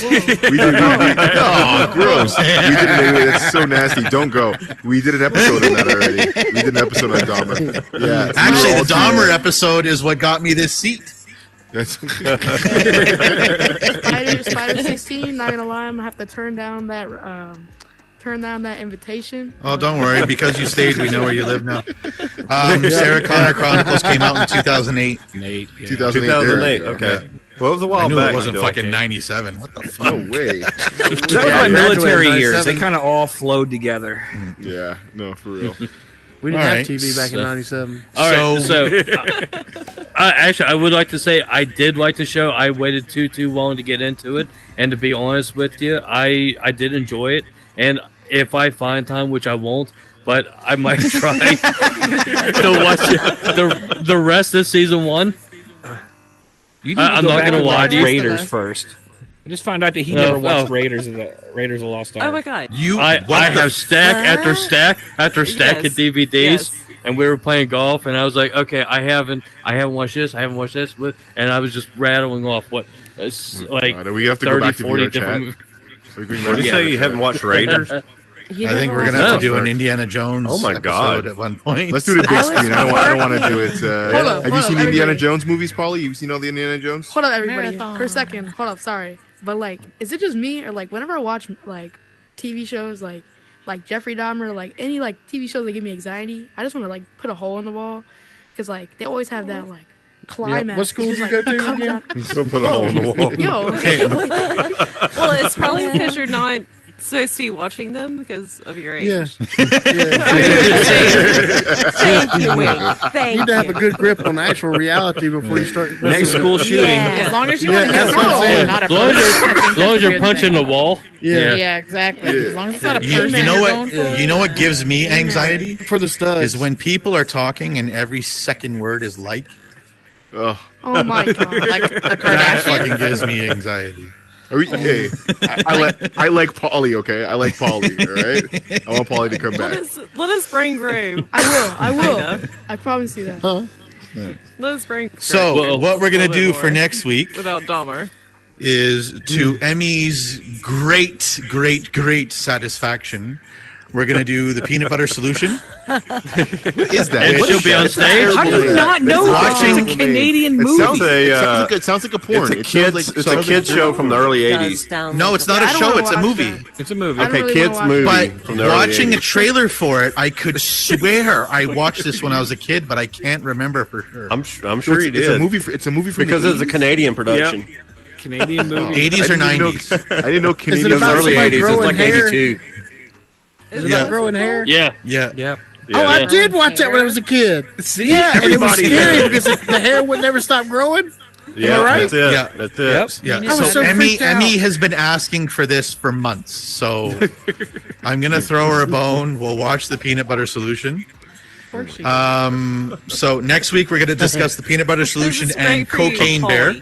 Speaker 8: Oh, gross. That's so nasty. Don't go. We did an episode on that already. We did an episode on Dahmer. Yeah.
Speaker 4: Actually,
Speaker 8: We were
Speaker 4: the
Speaker 8: all
Speaker 4: Dahmer
Speaker 8: together.
Speaker 4: episode is what got me this seat.
Speaker 8: That's
Speaker 5: Spider 16. Not gonna lie. I'm gonna have to turn down that invitation.
Speaker 4: Oh, don't worry. Because you stayed, we know where you live now. Sarah Connor Chronicles came out in 2008.
Speaker 10: 8, yeah.
Speaker 9: 2008.
Speaker 8: Yeah.
Speaker 9: Okay. Well, it was a while
Speaker 4: I knew
Speaker 9: back.
Speaker 4: it wasn't
Speaker 9: still.
Speaker 4: fucking 97. What the fuck?
Speaker 8: no way.
Speaker 6: That was
Speaker 2: Yeah,
Speaker 6: my
Speaker 2: I
Speaker 6: military
Speaker 2: graduated
Speaker 6: years. They
Speaker 2: 97.
Speaker 6: kind of all flowed together.
Speaker 8: Yeah. No, for real.
Speaker 2: We didn't
Speaker 4: All
Speaker 2: have
Speaker 4: right,
Speaker 2: TV back in
Speaker 10: so-
Speaker 2: '97.
Speaker 10: All right, so actually, I would like to say I did like the show. I waited too long to get into it, and to be honest with you, I did enjoy it. And if I find time, which I won't, but I might try to watch the rest of season 1.
Speaker 6: You need
Speaker 10: I'm
Speaker 6: to go
Speaker 10: not
Speaker 6: back
Speaker 10: gonna
Speaker 6: and
Speaker 10: lie
Speaker 6: watch
Speaker 10: to you.
Speaker 6: Raiders first. I just found out that he
Speaker 10: No,
Speaker 6: never watched
Speaker 10: no.
Speaker 6: Raiders of the Lost Ark.
Speaker 11: Oh my god.
Speaker 10: I have stack after stack after stack of DVDs,
Speaker 11: Yes.
Speaker 10: and we were playing golf, and I was like, okay, I haven't watched this, and I was just rattling off what like
Speaker 8: we have to go
Speaker 10: 30,
Speaker 8: back to
Speaker 10: 40
Speaker 8: VR chat.
Speaker 10: different.
Speaker 9: Did you say you haven't watched Raiders?
Speaker 4: I think we're gonna have to do an Indiana Jones
Speaker 9: Oh my
Speaker 4: episode
Speaker 9: God.
Speaker 4: at one point.
Speaker 8: Let's do it a big
Speaker 1: I was
Speaker 8: screen. I don't want to do it.
Speaker 5: Hold up,
Speaker 8: Have you seen
Speaker 5: hold up,
Speaker 8: Indiana
Speaker 5: everybody.
Speaker 8: Jones movies, Paulie? You've seen all the Indiana Jones?
Speaker 5: Hold up, everybody.
Speaker 11: Marathon.
Speaker 5: For a second. Hold up. Sorry. But like, is it just me or like whenever I watch like TV shows like Jeffrey Dahmer, like any like TV shows that give me anxiety, I just want to like put a hole in the wall because like they always have that like climax.
Speaker 2: What school
Speaker 5: It's
Speaker 2: did
Speaker 5: just,
Speaker 2: you go
Speaker 5: like,
Speaker 2: to
Speaker 5: comes
Speaker 2: again?
Speaker 5: out-
Speaker 9: Go put a hole in the wall.
Speaker 5: Yo,
Speaker 11: Well, it's probably because you're not supposed to be watching them because of your age.
Speaker 2: Yeah.
Speaker 1: Thank you, Wayne.
Speaker 2: You
Speaker 1: Thank
Speaker 2: need to have a
Speaker 1: you.
Speaker 2: good grip on actual reality before you start.
Speaker 6: Next school shooting.
Speaker 1: Yeah.
Speaker 7: As long as you
Speaker 2: Yeah,
Speaker 7: want to
Speaker 2: that's
Speaker 7: get
Speaker 2: what I'm saying.
Speaker 7: not a
Speaker 10: As long
Speaker 7: person, I think
Speaker 10: as
Speaker 7: that's
Speaker 10: long as
Speaker 7: a
Speaker 10: you're
Speaker 7: good
Speaker 10: punching
Speaker 7: thing.
Speaker 10: the wall.
Speaker 2: Yeah.
Speaker 7: Yeah, exactly. As long as it's not a
Speaker 4: You,
Speaker 7: person.
Speaker 4: you know
Speaker 7: you're
Speaker 4: what?
Speaker 7: going for.
Speaker 4: You know what gives me anxiety
Speaker 2: For the studs.
Speaker 4: is when people are talking and every second word is like.
Speaker 8: Oh,
Speaker 5: my god!
Speaker 4: That fucking gives me anxiety.
Speaker 8: Hey, I like Polly. Okay, I like Polly. All right, I want Polly to come back.
Speaker 11: Let us bring Grave.
Speaker 5: I will. I promise you that.
Speaker 2: Huh?
Speaker 11: Let us bring.
Speaker 4: So what we're gonna do for next week
Speaker 11: without Dahmer
Speaker 4: is to Emmy's great satisfaction. We're gonna do the peanut butter solution.
Speaker 8: What is that?
Speaker 10: And she'll be on stage.
Speaker 6: How do you not know watching a Canadian movie?
Speaker 9: It
Speaker 8: sounds like a porn.
Speaker 9: It's a kids show from the early '80s.
Speaker 4: No, it's not a show. It's a movie.
Speaker 10: It's a movie.
Speaker 9: Okay, kids movie.
Speaker 4: But
Speaker 9: from the early
Speaker 4: watching
Speaker 9: 80s.
Speaker 4: a trailer for it, I could swear I watched this when I was a kid, but I can't remember for sure.
Speaker 9: I'm sure he did.
Speaker 8: It's a movie. It's a movie from
Speaker 9: because it's a Canadian production.
Speaker 10: Yep. Canadian movie.
Speaker 4: 80s or 90s?
Speaker 8: I didn't know Canadian
Speaker 2: Is it about
Speaker 9: early
Speaker 2: somebody
Speaker 9: 80s. It's
Speaker 2: growing
Speaker 9: like
Speaker 2: hair?
Speaker 9: 82.
Speaker 2: Is it about growing hair?
Speaker 10: Yeah.
Speaker 4: Yeah.
Speaker 10: Yeah.
Speaker 2: Oh, I did watch that when I was a kid.
Speaker 10: See,
Speaker 2: Yeah, and it was
Speaker 10: everybody
Speaker 2: scary
Speaker 10: did.
Speaker 2: because the hair would never stop growing.
Speaker 9: Yeah,
Speaker 2: right?
Speaker 9: that's it.
Speaker 4: Yeah.
Speaker 9: That's it.
Speaker 4: Yeah.
Speaker 2: I was so
Speaker 4: Emmy
Speaker 2: freaked out.
Speaker 4: has been asking for this for months, so I'm gonna throw her a bone. We'll watch the peanut butter solution. So next week we're gonna discuss the peanut butter solution and Cocaine Bear.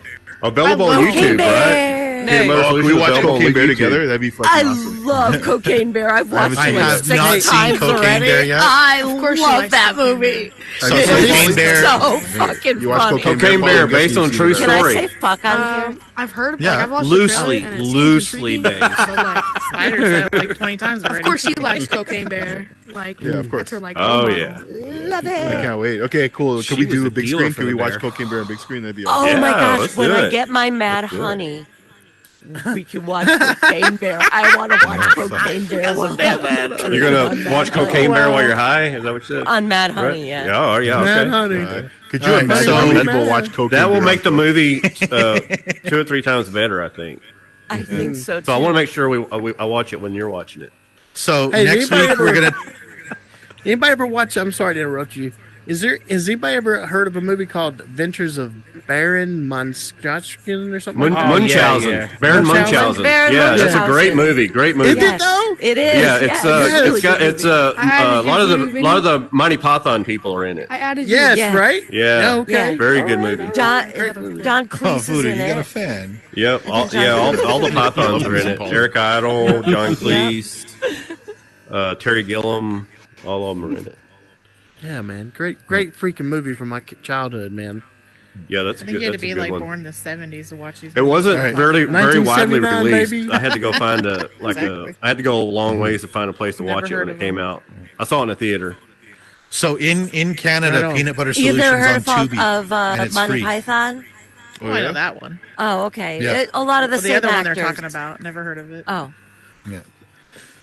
Speaker 9: Available on YouTube, right? Peanut Butter
Speaker 8: Can we
Speaker 9: Solution
Speaker 8: watch
Speaker 9: available on
Speaker 8: Cocaine Bear
Speaker 9: YouTube.
Speaker 8: together? That'd be fucking
Speaker 1: I
Speaker 8: awesome.
Speaker 1: love Cocaine Bear. I've watched
Speaker 4: I
Speaker 1: it
Speaker 4: have
Speaker 1: like
Speaker 4: not
Speaker 1: 6
Speaker 4: seen
Speaker 1: times
Speaker 4: Cocaine
Speaker 1: already.
Speaker 4: Bear yet.
Speaker 1: I
Speaker 5: course she
Speaker 1: love
Speaker 5: likes
Speaker 1: that
Speaker 5: Cocaine
Speaker 1: movie.
Speaker 4: So
Speaker 1: It
Speaker 4: Cocaine
Speaker 1: is
Speaker 4: Bear.
Speaker 1: so fucking
Speaker 8: You watch
Speaker 1: funny.
Speaker 9: Cocaine Bear based on true
Speaker 1: Can I
Speaker 9: story.
Speaker 1: say fuck on here?
Speaker 5: I've heard.
Speaker 4: Yeah.
Speaker 5: I've watched
Speaker 10: Loosely,
Speaker 5: the trailer, and it seems
Speaker 10: loosely
Speaker 5: intriguing,
Speaker 10: based.
Speaker 5: but, like,
Speaker 7: Spider said it like 20 times already.
Speaker 5: of course, she likes Cocaine Bear. Like,
Speaker 8: Yeah, of course.
Speaker 5: That's her, like,
Speaker 9: Oh,
Speaker 5: role
Speaker 9: yeah.
Speaker 5: model.
Speaker 1: Love
Speaker 8: I
Speaker 1: it.
Speaker 8: can't wait. Okay, cool.
Speaker 10: She
Speaker 8: Can we
Speaker 10: was
Speaker 8: do
Speaker 10: a
Speaker 8: a big
Speaker 10: dealer
Speaker 8: screen?
Speaker 10: for
Speaker 8: Can we
Speaker 10: the
Speaker 8: watch
Speaker 10: bear.
Speaker 8: Cocaine Bear on big screen? That'd be
Speaker 1: Oh
Speaker 8: awesome.
Speaker 1: my
Speaker 9: Yeah,
Speaker 1: gosh,
Speaker 9: let's
Speaker 1: when
Speaker 9: do
Speaker 1: I
Speaker 9: it.
Speaker 1: get my Mad
Speaker 9: Let's do it.
Speaker 1: Honey, we can watch Cocaine Bear. I want to watch Cocaine Bear one day.
Speaker 9: You're gonna watch Cocaine Bear while you're high? Is that what you said?
Speaker 1: On Mad
Speaker 9: Right?
Speaker 1: Honey, yeah.
Speaker 9: Yeah, oh, yeah,
Speaker 2: Man,
Speaker 9: okay.
Speaker 2: honey.
Speaker 8: Could you imagine
Speaker 4: so-
Speaker 8: how many people watch Cocaine
Speaker 9: That will
Speaker 8: Bear?
Speaker 9: make the movie 2 or 3 times better, I think.
Speaker 1: I think so too.
Speaker 9: So I want to make sure I watch it when you're watching it.
Speaker 4: So
Speaker 2: Hey,
Speaker 4: next
Speaker 2: anybody
Speaker 4: week
Speaker 2: ever-
Speaker 4: we're gonna.
Speaker 2: Anybody ever watch? I'm sorry to interrupt you. Has anybody ever heard of a movie called Adventures of Baron Munchausen or something? like that?
Speaker 9: Munchausen.
Speaker 10: yeah.
Speaker 9: Baron
Speaker 2: Munchausen.
Speaker 9: Munchausen.
Speaker 1: Baron
Speaker 9: Yeah, that's a
Speaker 1: Munchausen.
Speaker 9: great movie. Great movie.
Speaker 2: Is it
Speaker 1: Yes,
Speaker 2: though?
Speaker 1: it is.
Speaker 9: Yeah,
Speaker 1: it's
Speaker 9: a lot of
Speaker 5: YouTube
Speaker 9: the lot of the Monty Python people are in it.
Speaker 5: I added
Speaker 2: Yes,
Speaker 1: Yeah.
Speaker 2: right?
Speaker 9: Yeah,
Speaker 2: Okay.
Speaker 1: Yeah.
Speaker 9: very good movie.
Speaker 1: Don
Speaker 4: Oh,
Speaker 1: Cleese is
Speaker 4: Voodoo,
Speaker 1: in
Speaker 4: you got a
Speaker 1: it.
Speaker 4: fan.
Speaker 9: Yep, all the Pythons are in it. Eric Idle, John Cleese, Terry Gilliam, all of them are in it.
Speaker 2: Yeah, man. Great freaking movie from my childhood, man.
Speaker 9: Yeah, that's
Speaker 7: I
Speaker 9: a
Speaker 7: think
Speaker 9: good.
Speaker 7: you had to
Speaker 9: That's a
Speaker 7: be
Speaker 9: good
Speaker 7: like
Speaker 9: one.
Speaker 7: born in the 70s to watch these.
Speaker 9: It wasn't
Speaker 4: Right.
Speaker 9: very widely
Speaker 2: 1979,
Speaker 9: released.
Speaker 2: baby.
Speaker 9: I had to go find
Speaker 7: Exactly.
Speaker 9: I had to go a long ways to find a place to
Speaker 7: Never
Speaker 9: watch it
Speaker 7: heard
Speaker 9: when it
Speaker 7: of
Speaker 9: came
Speaker 7: them.
Speaker 9: out. I saw it in a theater.
Speaker 4: So in Canada,
Speaker 2: Right on.
Speaker 4: peanut butter
Speaker 1: You've
Speaker 4: solutions
Speaker 1: never
Speaker 4: on
Speaker 1: heard
Speaker 4: Tubi,
Speaker 1: of
Speaker 4: and it's
Speaker 1: Monty
Speaker 4: free.
Speaker 1: Python?
Speaker 7: Oh, I know that one.
Speaker 1: Oh, okay.
Speaker 4: Yeah.
Speaker 1: A lot of the
Speaker 7: Well, the
Speaker 1: same
Speaker 7: other one
Speaker 1: actors.
Speaker 7: they're talking about, never heard of it.
Speaker 1: Oh,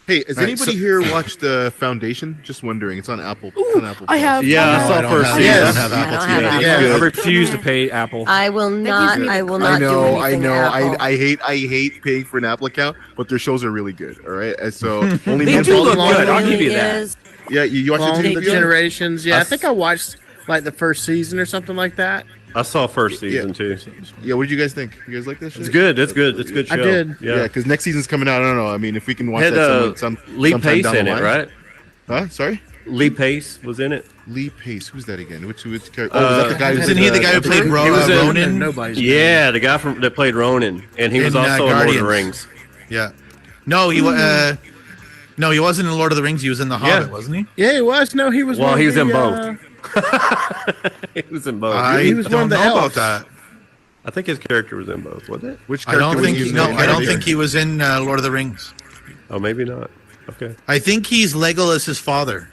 Speaker 8: Hey, has
Speaker 4: Right,
Speaker 8: anybody
Speaker 4: so-
Speaker 8: here watched the Foundation? Just wondering. It's on Apple. It's on Apple
Speaker 5: I
Speaker 8: Plus.
Speaker 5: have.
Speaker 9: Yeah, I
Speaker 4: No,
Speaker 9: saw
Speaker 4: I don't
Speaker 9: first
Speaker 4: have,
Speaker 9: season.
Speaker 4: I don't
Speaker 2: Yes.
Speaker 4: have
Speaker 1: I
Speaker 4: Apple
Speaker 1: don't
Speaker 4: TV.
Speaker 1: have
Speaker 2: Yeah.
Speaker 1: Apple.
Speaker 10: I refuse to pay Apple.
Speaker 1: I will not.
Speaker 5: me-
Speaker 1: I will
Speaker 8: I
Speaker 1: not do
Speaker 8: know,
Speaker 1: anything Apple.
Speaker 8: I hate paying for an Apple account, but their shows are really good. All right, and so only
Speaker 10: They
Speaker 8: men
Speaker 10: do
Speaker 8: follow
Speaker 10: look
Speaker 8: along.
Speaker 10: good, I'll give you
Speaker 1: Really
Speaker 10: that.
Speaker 1: is.
Speaker 8: Yeah, you watch
Speaker 2: Clone
Speaker 8: the
Speaker 2: the
Speaker 8: TV?
Speaker 2: Generations. Yeah, I
Speaker 9: Us-
Speaker 2: think I watched like the first season or something like that.
Speaker 9: I saw first season too.
Speaker 8: Yeah, what did you guys think? You guys like this?
Speaker 9: It's good. It's good. It's a good show.
Speaker 2: I did.
Speaker 8: Yeah, because next season's coming out. I don't know. I mean, if we can watch
Speaker 9: Had
Speaker 8: that some
Speaker 9: Lee
Speaker 8: sometime
Speaker 9: Pace
Speaker 8: down
Speaker 9: in
Speaker 8: the
Speaker 9: it,
Speaker 8: line.
Speaker 9: right?
Speaker 8: Huh? Sorry.
Speaker 9: Lee Pace was in it.
Speaker 8: Lee Pace. Who's that again? Which character? Oh, is that the guy?
Speaker 4: Isn't he the guy who played
Speaker 9: He was in-
Speaker 4: Ronan?
Speaker 2: Nobody's
Speaker 9: Yeah, the guy that played Ronan, and he was
Speaker 4: In,
Speaker 9: also in Lord of
Speaker 4: Guardians.
Speaker 9: the Rings.
Speaker 4: Yeah. No, he was. No, he wasn't in Lord of the Rings. He was in The
Speaker 9: Yeah.
Speaker 4: Hobbit, wasn't he?
Speaker 2: Yeah, he was. No, he was.
Speaker 9: Well,
Speaker 2: one of
Speaker 9: he was
Speaker 2: the,
Speaker 9: in both. He was in both.
Speaker 4: I
Speaker 2: he was one
Speaker 4: don't
Speaker 2: of the
Speaker 4: know
Speaker 2: elves.
Speaker 4: about that.
Speaker 9: I think his character was in both, wasn't it?
Speaker 8: Which
Speaker 4: I
Speaker 8: character?
Speaker 4: don't
Speaker 8: was
Speaker 4: think.
Speaker 8: he
Speaker 4: He,
Speaker 8: in?
Speaker 4: no, I don't think he was in Lord of the Rings.
Speaker 9: Oh, maybe not. Okay.
Speaker 4: I think he's Legolas' father.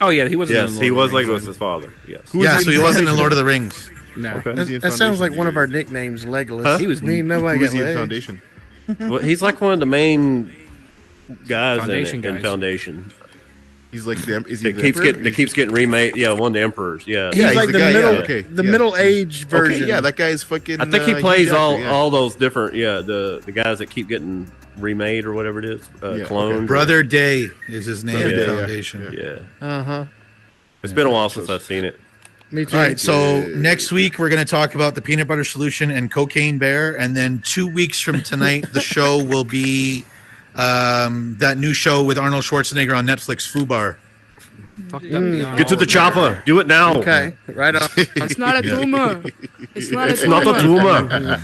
Speaker 10: Oh yeah, he wasn't.
Speaker 9: Yes, he was Legolas' his father. Yes.
Speaker 8: Who was
Speaker 4: Yeah,
Speaker 8: he
Speaker 4: so he
Speaker 8: in
Speaker 4: wasn't in
Speaker 8: Foundation?
Speaker 4: Lord of the Rings.
Speaker 2: No,
Speaker 9: Okay.
Speaker 8: Who's he in
Speaker 2: that sounds
Speaker 8: Foundation?
Speaker 2: like one of our nicknames, Legolas.
Speaker 9: Huh?
Speaker 10: He was.
Speaker 2: Me and nobody
Speaker 8: Who is
Speaker 2: got
Speaker 8: he in
Speaker 2: legs.
Speaker 8: Foundation?
Speaker 9: Well, he's like one of the main guys
Speaker 10: Foundation
Speaker 9: in
Speaker 10: guys.
Speaker 9: Foundation.
Speaker 8: He's like the. Is he
Speaker 9: That
Speaker 8: the
Speaker 9: keeps
Speaker 8: emperor?
Speaker 9: getting remade. Yeah, one of the emperors. Yeah.
Speaker 2: He's
Speaker 8: Yeah, he's
Speaker 2: like
Speaker 8: the
Speaker 2: the
Speaker 8: guy,
Speaker 2: middle,
Speaker 8: yeah, okay,
Speaker 2: the
Speaker 8: yeah.
Speaker 2: middle-aged version.
Speaker 8: Okay, yeah, that guy's fucking.
Speaker 9: I think he
Speaker 8: huge
Speaker 9: plays
Speaker 8: actor,
Speaker 9: all
Speaker 8: yeah.
Speaker 9: all those different. Yeah, the guys that keep getting remade or whatever it is,
Speaker 8: okay.
Speaker 9: clones.
Speaker 4: Brother Day is his name
Speaker 9: Yeah,
Speaker 4: in
Speaker 9: yeah,
Speaker 4: Foundation.
Speaker 9: Yeah.
Speaker 2: Uh huh.
Speaker 9: It's been a while since I've seen it.
Speaker 2: Me too.
Speaker 4: All right, so next week we're going to talk about the peanut butter solution and Cocaine Bear, and then 2 weeks from tonight the show will be that new show with Arnold Schwarzenegger on Netflix, Fubar.
Speaker 9: Get to the chopper. Do it now.
Speaker 2: Okay, right on.
Speaker 5: It's not a tumor. It's not a
Speaker 9: It's
Speaker 5: tumor.
Speaker 9: not a tumor.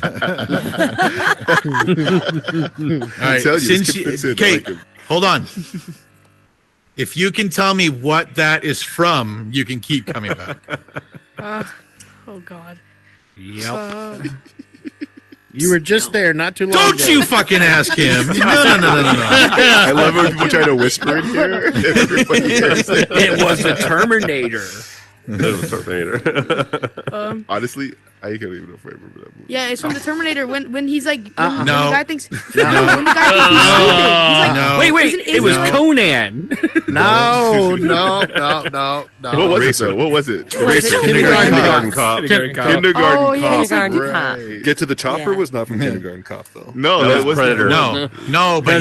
Speaker 4: All right, okay, hold on. If you can tell me what that is from, you can keep coming back.
Speaker 5: Oh God.
Speaker 6: Yep.
Speaker 2: You were just there not too long
Speaker 4: Don't
Speaker 2: ago.
Speaker 4: you fucking ask him. No.
Speaker 8: I love when people try to whisper in here.
Speaker 6: It was the Terminator.
Speaker 8: Honestly, I can't even know if I remember that movie.
Speaker 5: Yeah, it's from the Terminator when he's like
Speaker 4: No.
Speaker 5: when the guy thinks when the guy thinks he's stupid. He's like,
Speaker 4: No.
Speaker 6: Wait,
Speaker 5: Isn't-
Speaker 6: it was
Speaker 4: No.
Speaker 6: Conan.
Speaker 2: No.
Speaker 8: What was it though? What was it?
Speaker 9: Kindergarten Cop.
Speaker 8: Kindergarten
Speaker 5: Oh, yeah,
Speaker 8: Cop.
Speaker 1: Kindergarten Cop.
Speaker 8: Right.
Speaker 12: Get to the Chopper
Speaker 1: Yeah.
Speaker 12: was not from Kindergarten Cop though.
Speaker 8: No,
Speaker 9: That
Speaker 8: that
Speaker 9: was
Speaker 8: was
Speaker 9: Predator.
Speaker 4: No, but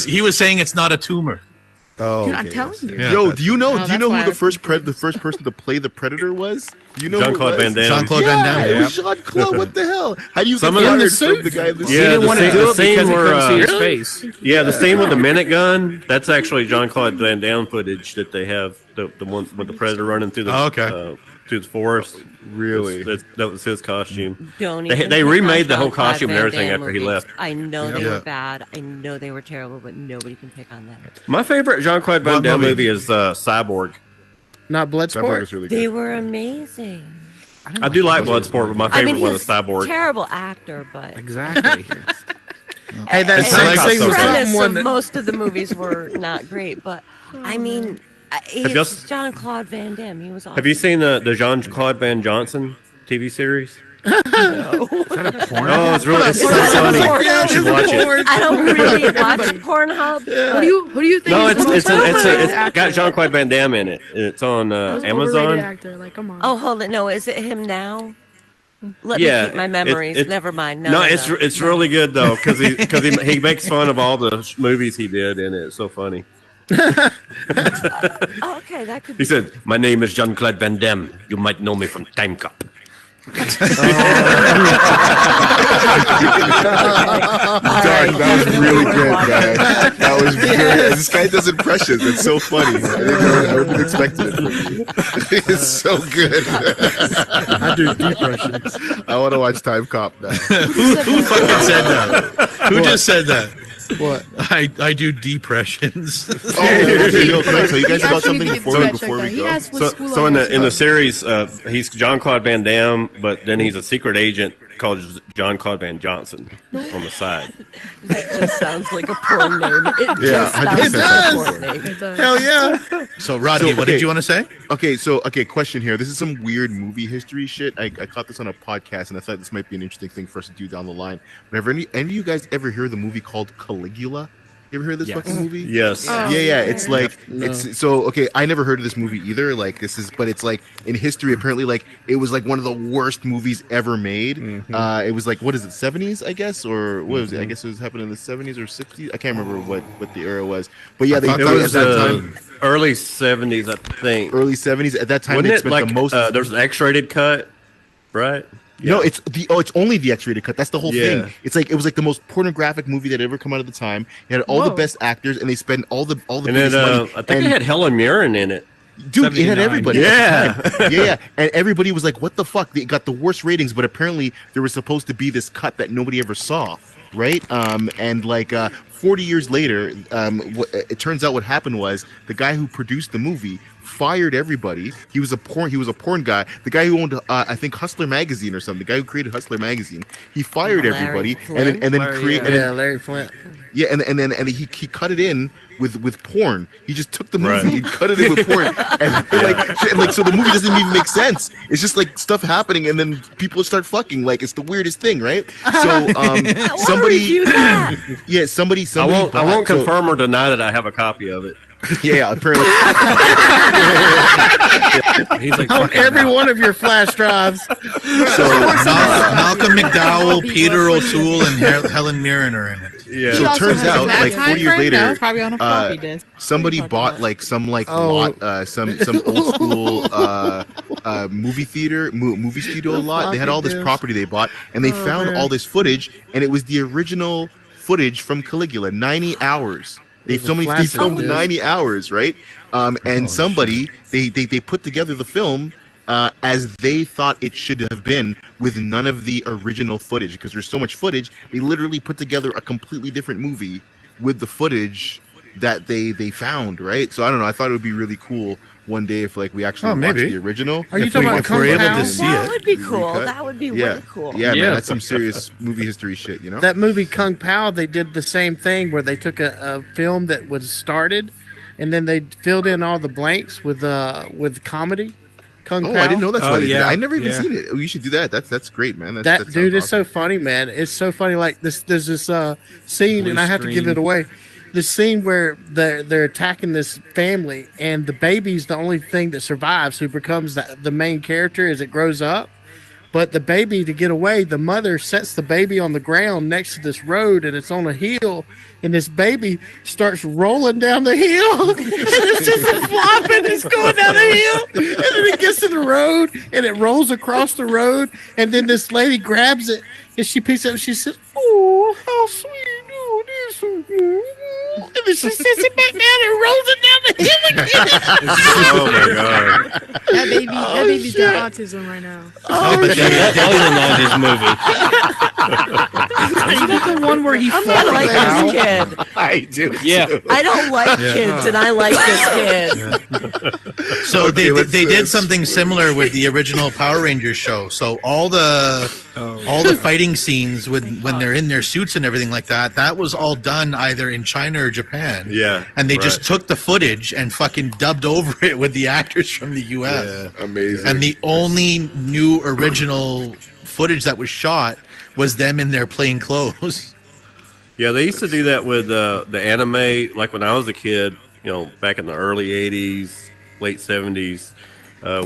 Speaker 4: he was saying it's not a tumor.
Speaker 12: Oh,
Speaker 5: Dude, I'm telling you.
Speaker 4: Yeah.
Speaker 8: Yo, do you know?
Speaker 7: No,
Speaker 8: Do you know
Speaker 7: that's
Speaker 8: who
Speaker 7: why
Speaker 8: the first person to play the Predator was? Do you know
Speaker 9: Jean-Claude
Speaker 8: who it
Speaker 9: Van
Speaker 8: was?
Speaker 9: Damme.
Speaker 4: Jean-Claude
Speaker 8: Yeah,
Speaker 4: Van Damme.
Speaker 8: it was Jean-Claude. What the hell? How do you
Speaker 9: Some
Speaker 8: get
Speaker 9: of
Speaker 8: fired
Speaker 2: the
Speaker 8: from
Speaker 2: suit?
Speaker 8: the guy in the
Speaker 9: Yeah,
Speaker 6: He
Speaker 8: suit?
Speaker 6: didn't want to
Speaker 9: the
Speaker 6: do it
Speaker 9: scene
Speaker 6: because he
Speaker 9: where,
Speaker 6: couldn't see his
Speaker 9: really?
Speaker 6: face.
Speaker 9: Yeah, the scene with the minute gun, that's actually Jean-Claude Van Damme footage that they have, the one with the Predator running through the through the forest.
Speaker 8: Really?
Speaker 9: That was his costume.
Speaker 1: Don't
Speaker 9: They
Speaker 1: even
Speaker 9: remade the whole
Speaker 1: Jean-Claude
Speaker 9: costume and
Speaker 1: Van
Speaker 9: everything
Speaker 1: Damme
Speaker 9: after he
Speaker 1: movies.
Speaker 9: left.
Speaker 1: I know they
Speaker 4: Yeah.
Speaker 1: were bad. I know they were terrible, but nobody can pick on them.
Speaker 9: My favorite Jean-Claude Van
Speaker 4: What
Speaker 9: Damme
Speaker 4: movie?
Speaker 9: movie is Cyborg.
Speaker 2: Not
Speaker 8: That part
Speaker 2: Bloodsport.
Speaker 8: was really
Speaker 1: They
Speaker 8: good.
Speaker 1: were amazing.
Speaker 9: I do like Bloodsport, but my
Speaker 1: I mean,
Speaker 9: favorite one
Speaker 1: he's
Speaker 9: is Cyborg.
Speaker 1: terrible actor, but
Speaker 6: Exactly.
Speaker 2: Hey, that
Speaker 4: It's
Speaker 2: same
Speaker 4: like
Speaker 2: thing
Speaker 4: the
Speaker 2: was
Speaker 1: premise
Speaker 2: someone
Speaker 1: of
Speaker 2: that.
Speaker 1: most of the movies were not great. But I mean,
Speaker 9: you
Speaker 1: it's
Speaker 9: s-
Speaker 1: Jean-Claude Van Damme. He was awesome.
Speaker 9: Have you seen the Jean-Claude Van Johnson TV series?
Speaker 6: Is that a porn?
Speaker 9: Oh, it's really it's so
Speaker 1: Porn.
Speaker 9: funny.
Speaker 1: Porn.
Speaker 9: You should watch it.
Speaker 1: I don't really watch Pornhub.
Speaker 5: Who do you think?
Speaker 9: No,
Speaker 5: is the most overrated
Speaker 9: it's
Speaker 5: actor?
Speaker 9: got Jean-Claude Van Damme in it. It's on
Speaker 5: Most
Speaker 9: Amazon.
Speaker 5: overrated actor. Like, come on.
Speaker 1: Oh, hold it. No, is it him now? Let
Speaker 9: Yeah,
Speaker 1: me keep my memories. Never mind. No,
Speaker 9: No,
Speaker 1: no,
Speaker 9: it's
Speaker 1: no.
Speaker 9: it's really good though because he makes fun of all the movies he did in it. It's so funny.
Speaker 1: Oh, okay, that could be.
Speaker 9: He said, "My name is Jean-Claude Van Damme. You might know me from Time Cop."
Speaker 8: Darn, that was really good, man. That was good. This guy does impressions. It's so funny. I wouldn't expect it from you. It's so good.
Speaker 2: I do depressions.
Speaker 8: I want to watch Time Cop now.
Speaker 4: Who fucking said that? Who just said that?
Speaker 2: What?
Speaker 4: I do depressions.
Speaker 8: Okay, real quick. So you guys
Speaker 5: He
Speaker 8: about
Speaker 5: actually
Speaker 8: something
Speaker 5: did
Speaker 8: before
Speaker 5: check
Speaker 8: we
Speaker 5: that. He
Speaker 8: go?
Speaker 5: asked what school
Speaker 9: So
Speaker 5: I
Speaker 9: in
Speaker 5: went
Speaker 9: the
Speaker 5: to.
Speaker 9: series, he's Jean-Claude Van Damme, but then he's a secret agent called Jean-Claude Van Johnson on the side.
Speaker 1: That just sounds like a porn name. It
Speaker 8: Yeah,
Speaker 1: just
Speaker 8: I
Speaker 1: sounds
Speaker 8: think
Speaker 1: like
Speaker 8: it
Speaker 1: a porn name.
Speaker 5: It does.
Speaker 2: Hell yeah.
Speaker 4: So Rodney,
Speaker 8: So,
Speaker 4: what
Speaker 8: okay.
Speaker 4: did you want to say?
Speaker 8: Okay, question here. This is some weird movie history shit. I caught this on a podcast, and I thought this might be an interesting thing for us to do down the line. But have any of you guys ever heard of the movie called Caligula? You ever heard of this fucking movie?
Speaker 9: Yes.
Speaker 5: Oh,
Speaker 8: Yeah. It's like
Speaker 2: No.
Speaker 8: it's so okay. I never heard of this movie either. Like but it's like in history. Apparently, like it was like one of the worst movies ever made. It was like what is it, 70s, I guess, or what was it? I guess it was happening in the 70s or 60s. I can't remember what the era was. But yeah,
Speaker 9: It
Speaker 8: at
Speaker 9: was
Speaker 8: that time,
Speaker 9: early 70s, I think.
Speaker 8: early 70s. At that time,
Speaker 9: Wasn't
Speaker 8: they
Speaker 9: it
Speaker 8: spent
Speaker 9: like
Speaker 8: the most.
Speaker 9: there's an X-rated cut, right?
Speaker 8: No, it's only the X-rated cut. That's the whole
Speaker 9: Yeah.
Speaker 8: thing. It's like it was like the most pornographic movie that ever come out at the time. It had all the best actors, and they spent all the
Speaker 9: And then
Speaker 8: biggest money.
Speaker 9: I think it had Helen Mirren in it.
Speaker 8: Dude, it had
Speaker 6: 79.
Speaker 8: everybody.
Speaker 9: Yeah.
Speaker 8: yeah. And everybody was like, "What the fuck?" They got the worst ratings, but apparently there was supposed to be this cut that nobody ever saw, right? And like 40 years later, it turns out what happened was the guy who produced the movie fired everybody. He was a porn guy. The guy who owned I think Hustler magazine or something. The guy who created Hustler magazine. He fired
Speaker 1: Larry
Speaker 8: everybody
Speaker 1: Flint?
Speaker 8: and then created
Speaker 2: Larry Flint.
Speaker 8: yeah, and then he cut it in with porn. He just took the movie,
Speaker 9: Right.
Speaker 8: he cut it in with porn, and like so the movie doesn't even make sense. It's just like stuff happening, and then people start fucking. Like it's the weirdest thing, right? So somebody, yeah, somebody.
Speaker 9: I won't
Speaker 8: bought- so-
Speaker 9: confirm or deny that I have a copy of it.
Speaker 8: Yeah, apparently.
Speaker 6: He's like,
Speaker 2: On
Speaker 6: fuck
Speaker 2: every
Speaker 6: that.
Speaker 2: one of your flash drives.
Speaker 8: So
Speaker 4: Malcolm McDowell, Peter O'Toole, and Helen Mirren are in it.
Speaker 9: Yeah.
Speaker 8: So it
Speaker 7: also
Speaker 8: turns
Speaker 7: has
Speaker 8: out,
Speaker 7: that
Speaker 8: like
Speaker 7: time
Speaker 8: 40 years
Speaker 7: frame,
Speaker 8: later,
Speaker 7: that was probably on a floppy disk.
Speaker 8: somebody
Speaker 7: What are you
Speaker 8: bought
Speaker 7: talking
Speaker 8: like some
Speaker 2: Oh.
Speaker 8: lot, some old school movie studio lot. They had all this
Speaker 2: Floppy disk.
Speaker 8: property they bought, and they found
Speaker 2: man.
Speaker 8: all this footage, and it was the original footage from Caligula, 90 hours They filmed 90 hours, right? And somebody they put together the film as they thought it should have been, with none of the original footage, because there's so much footage. They literally put together a completely different movie with the footage that they found, right? So I don't know. I thought it would be really cool one day if like we actually watch the original.
Speaker 2: Are you talking about Kung Pao?
Speaker 1: That would be cool. That would be really cool.
Speaker 8: Yeah, man, that's some serious movie history shit, you know?
Speaker 2: That movie Kung Pao, they did the same thing where they took a film that was started, and then they filled in all the blanks with comedy. Kung Pao.
Speaker 8: I didn't know that's why they did that. I never even seen it. Oh, you should do that. That's great, man.
Speaker 2: That dude is so funny, man. It's so funny. Like there's this scene, and I have to give it away. The scene where they're attacking this family, and the baby's the only thing that survives, who becomes the main character as it grows up. But the baby, to get away, the mother sets the baby on the ground next to this road, and it's on a hill, and this baby starts rolling down the hill, and it's just flopping, it's going down the hill, and then it gets to the road, and it rolls across the road, and then this lady grabs it, and she picks it up, and she says, "Oh, how sweet, oh, this is so good." And then she sets it back down and rolls it down the hill again.
Speaker 8: Oh my god!
Speaker 5: That baby's got autism right now.
Speaker 10: That was a 90s movie. Isn't that the one where he
Speaker 1: I like this kid.
Speaker 8: I do.
Speaker 10: Yeah.
Speaker 1: I don't like kids, and I like this kid.
Speaker 4: So they did something similar with the original Power Rangers show. So all the fighting scenes when they're in their suits and everything like that was all done either in China or Japan.
Speaker 9: Yeah.
Speaker 4: And they just took the footage and fucking dubbed over it with the actors from the US.
Speaker 12: Yeah, amazing.
Speaker 4: And the only new original footage that was shot was them in their plain clothes.
Speaker 9: Yeah, they used to do that with the anime. Like when I was a kid, back in the early '80s, late '70s,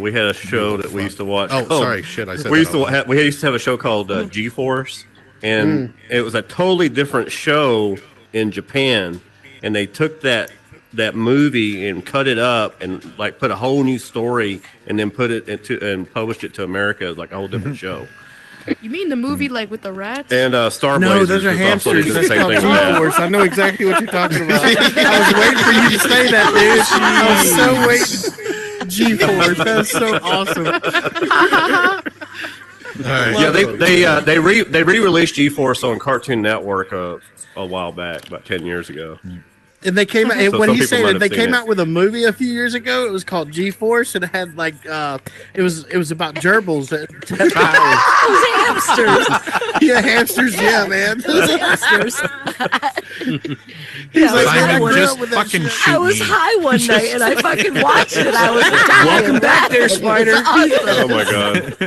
Speaker 9: we had a show that we used to watch.
Speaker 12: Oh, sorry, shit, I said
Speaker 9: we
Speaker 12: that.
Speaker 9: We used to have a show called G-Force, and it was a totally different show in Japan, and they took that movie and cut it up and like put a whole new story and then put it into and published it to America as like a whole different show.
Speaker 5: You mean the movie like with the rats?
Speaker 9: And Star
Speaker 2: No,
Speaker 9: Blazers
Speaker 2: those are
Speaker 9: was also
Speaker 2: hamsters.
Speaker 9: the
Speaker 2: That's
Speaker 9: same
Speaker 2: called
Speaker 9: thing with that.
Speaker 2: G-Force. I know exactly what you're talking about. I was waiting for you to say that, dude. I was so waiting. G-Force. That's so awesome.
Speaker 9: Yeah, they re-released G-Force on Cartoon Network a while back, about 10 years ago.
Speaker 2: And they came out, and
Speaker 9: So
Speaker 2: when
Speaker 9: some
Speaker 2: he
Speaker 9: people
Speaker 2: said
Speaker 9: might
Speaker 2: it,
Speaker 9: have
Speaker 2: they
Speaker 9: seen
Speaker 2: came
Speaker 9: it.
Speaker 2: out with a movie a few years ago. It was called G-Force, and it had like it was about gerbils that had powers.
Speaker 1: Hamsters.
Speaker 2: Yeah, hamsters. Yeah, man.
Speaker 1: Hamsters.
Speaker 2: He's like,
Speaker 4: Simon,
Speaker 2: man, I grew
Speaker 4: just
Speaker 2: up with that
Speaker 4: fucking
Speaker 2: shit.
Speaker 4: shoot
Speaker 1: I was
Speaker 4: me.
Speaker 1: high one night, and I fucking watched it. I was dying.
Speaker 2: Welcome back there, Spider.
Speaker 9: Oh my god.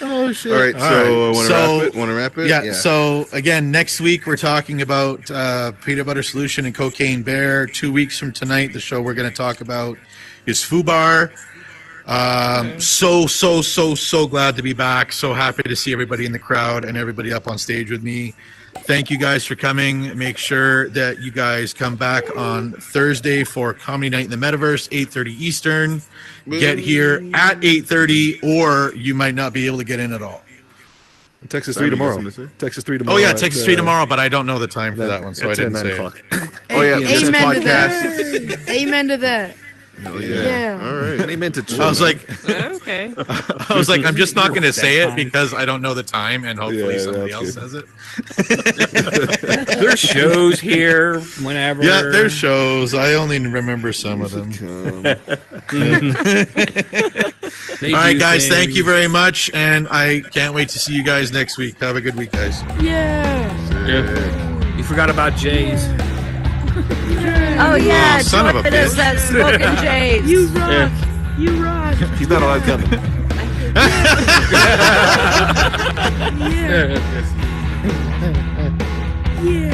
Speaker 2: Oh shit!
Speaker 8: All right, so want
Speaker 4: So-
Speaker 8: to wrap it?
Speaker 4: Yeah, so again, next week we're talking about Peanut Butter Solution and Cocaine Bear. 2 weeks from tonight, the show we're going to talk about is Fubar. So glad to be back. So happy to see everybody in the crowd and everybody up on stage with me. Thank you guys for coming. Make sure that you guys come back on Thursday for Comedy Night in the Metaverse, 8:30 Eastern. Get here at 8:30, or you might not be able to get in at all.
Speaker 12: Texas
Speaker 8: Sorry,
Speaker 12: 3
Speaker 8: you got
Speaker 12: tomorrow.
Speaker 8: something to say?
Speaker 12: Texas 3 tomorrow.
Speaker 4: Oh yeah,
Speaker 12: at,
Speaker 4: Texas 3 tomorrow, but I don't know the time for that one, so I
Speaker 12: at 10,
Speaker 4: didn't
Speaker 12: 9
Speaker 4: say
Speaker 12: o'clock.
Speaker 4: it.
Speaker 8: Oh yeah, this
Speaker 5: Amen to
Speaker 8: podcast.
Speaker 5: that. Amen to that.
Speaker 8: Oh
Speaker 5: Yeah.
Speaker 8: yeah. All right.
Speaker 12: And he meant to.
Speaker 4: I was like,
Speaker 11: Okay.
Speaker 4: I'm just not going to say it because I don't know the time, and hopefully
Speaker 12: Yeah,
Speaker 4: somebody
Speaker 12: that's
Speaker 4: else
Speaker 12: good.
Speaker 4: says it.
Speaker 6: There's shows here whenever.
Speaker 4: Yeah, there's shows. I only remember some of them.
Speaker 6: They
Speaker 4: All right,
Speaker 6: do
Speaker 4: guys, thank
Speaker 6: things.
Speaker 4: you very much, and I can't wait to see you guys next week. Have a good week, guys.
Speaker 5: Yeah.
Speaker 6: You forgot about Jay's.
Speaker 1: Oh yeah,
Speaker 4: son of a
Speaker 1: join us
Speaker 4: bitch.
Speaker 1: at Smoking Jays.
Speaker 5: You rock. You rock.
Speaker 12: He's not allowed coming.
Speaker 5: Yeah. Yeah.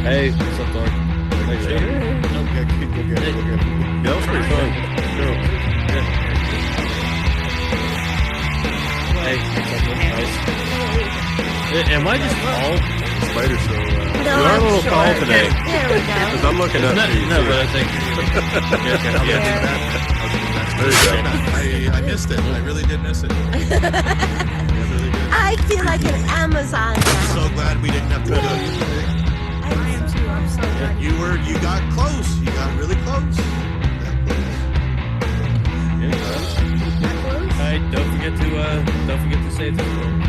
Speaker 6: Hey, what's up, Dork?
Speaker 9: Yeah, that was pretty fun.
Speaker 6: Hey, what's up, nice. Am I just bald?
Speaker 12: Spider show.
Speaker 1: No,
Speaker 9: You are a
Speaker 1: I'm
Speaker 9: little tall
Speaker 1: short.
Speaker 9: today.
Speaker 1: There we go.
Speaker 9: Because I'm looking up to you.
Speaker 6: No, but I think.
Speaker 4: I missed it. I really did miss it.
Speaker 1: I feel like an Amazon now.
Speaker 4: So glad we didn't have to do it.
Speaker 10: don't forget to say it to the world.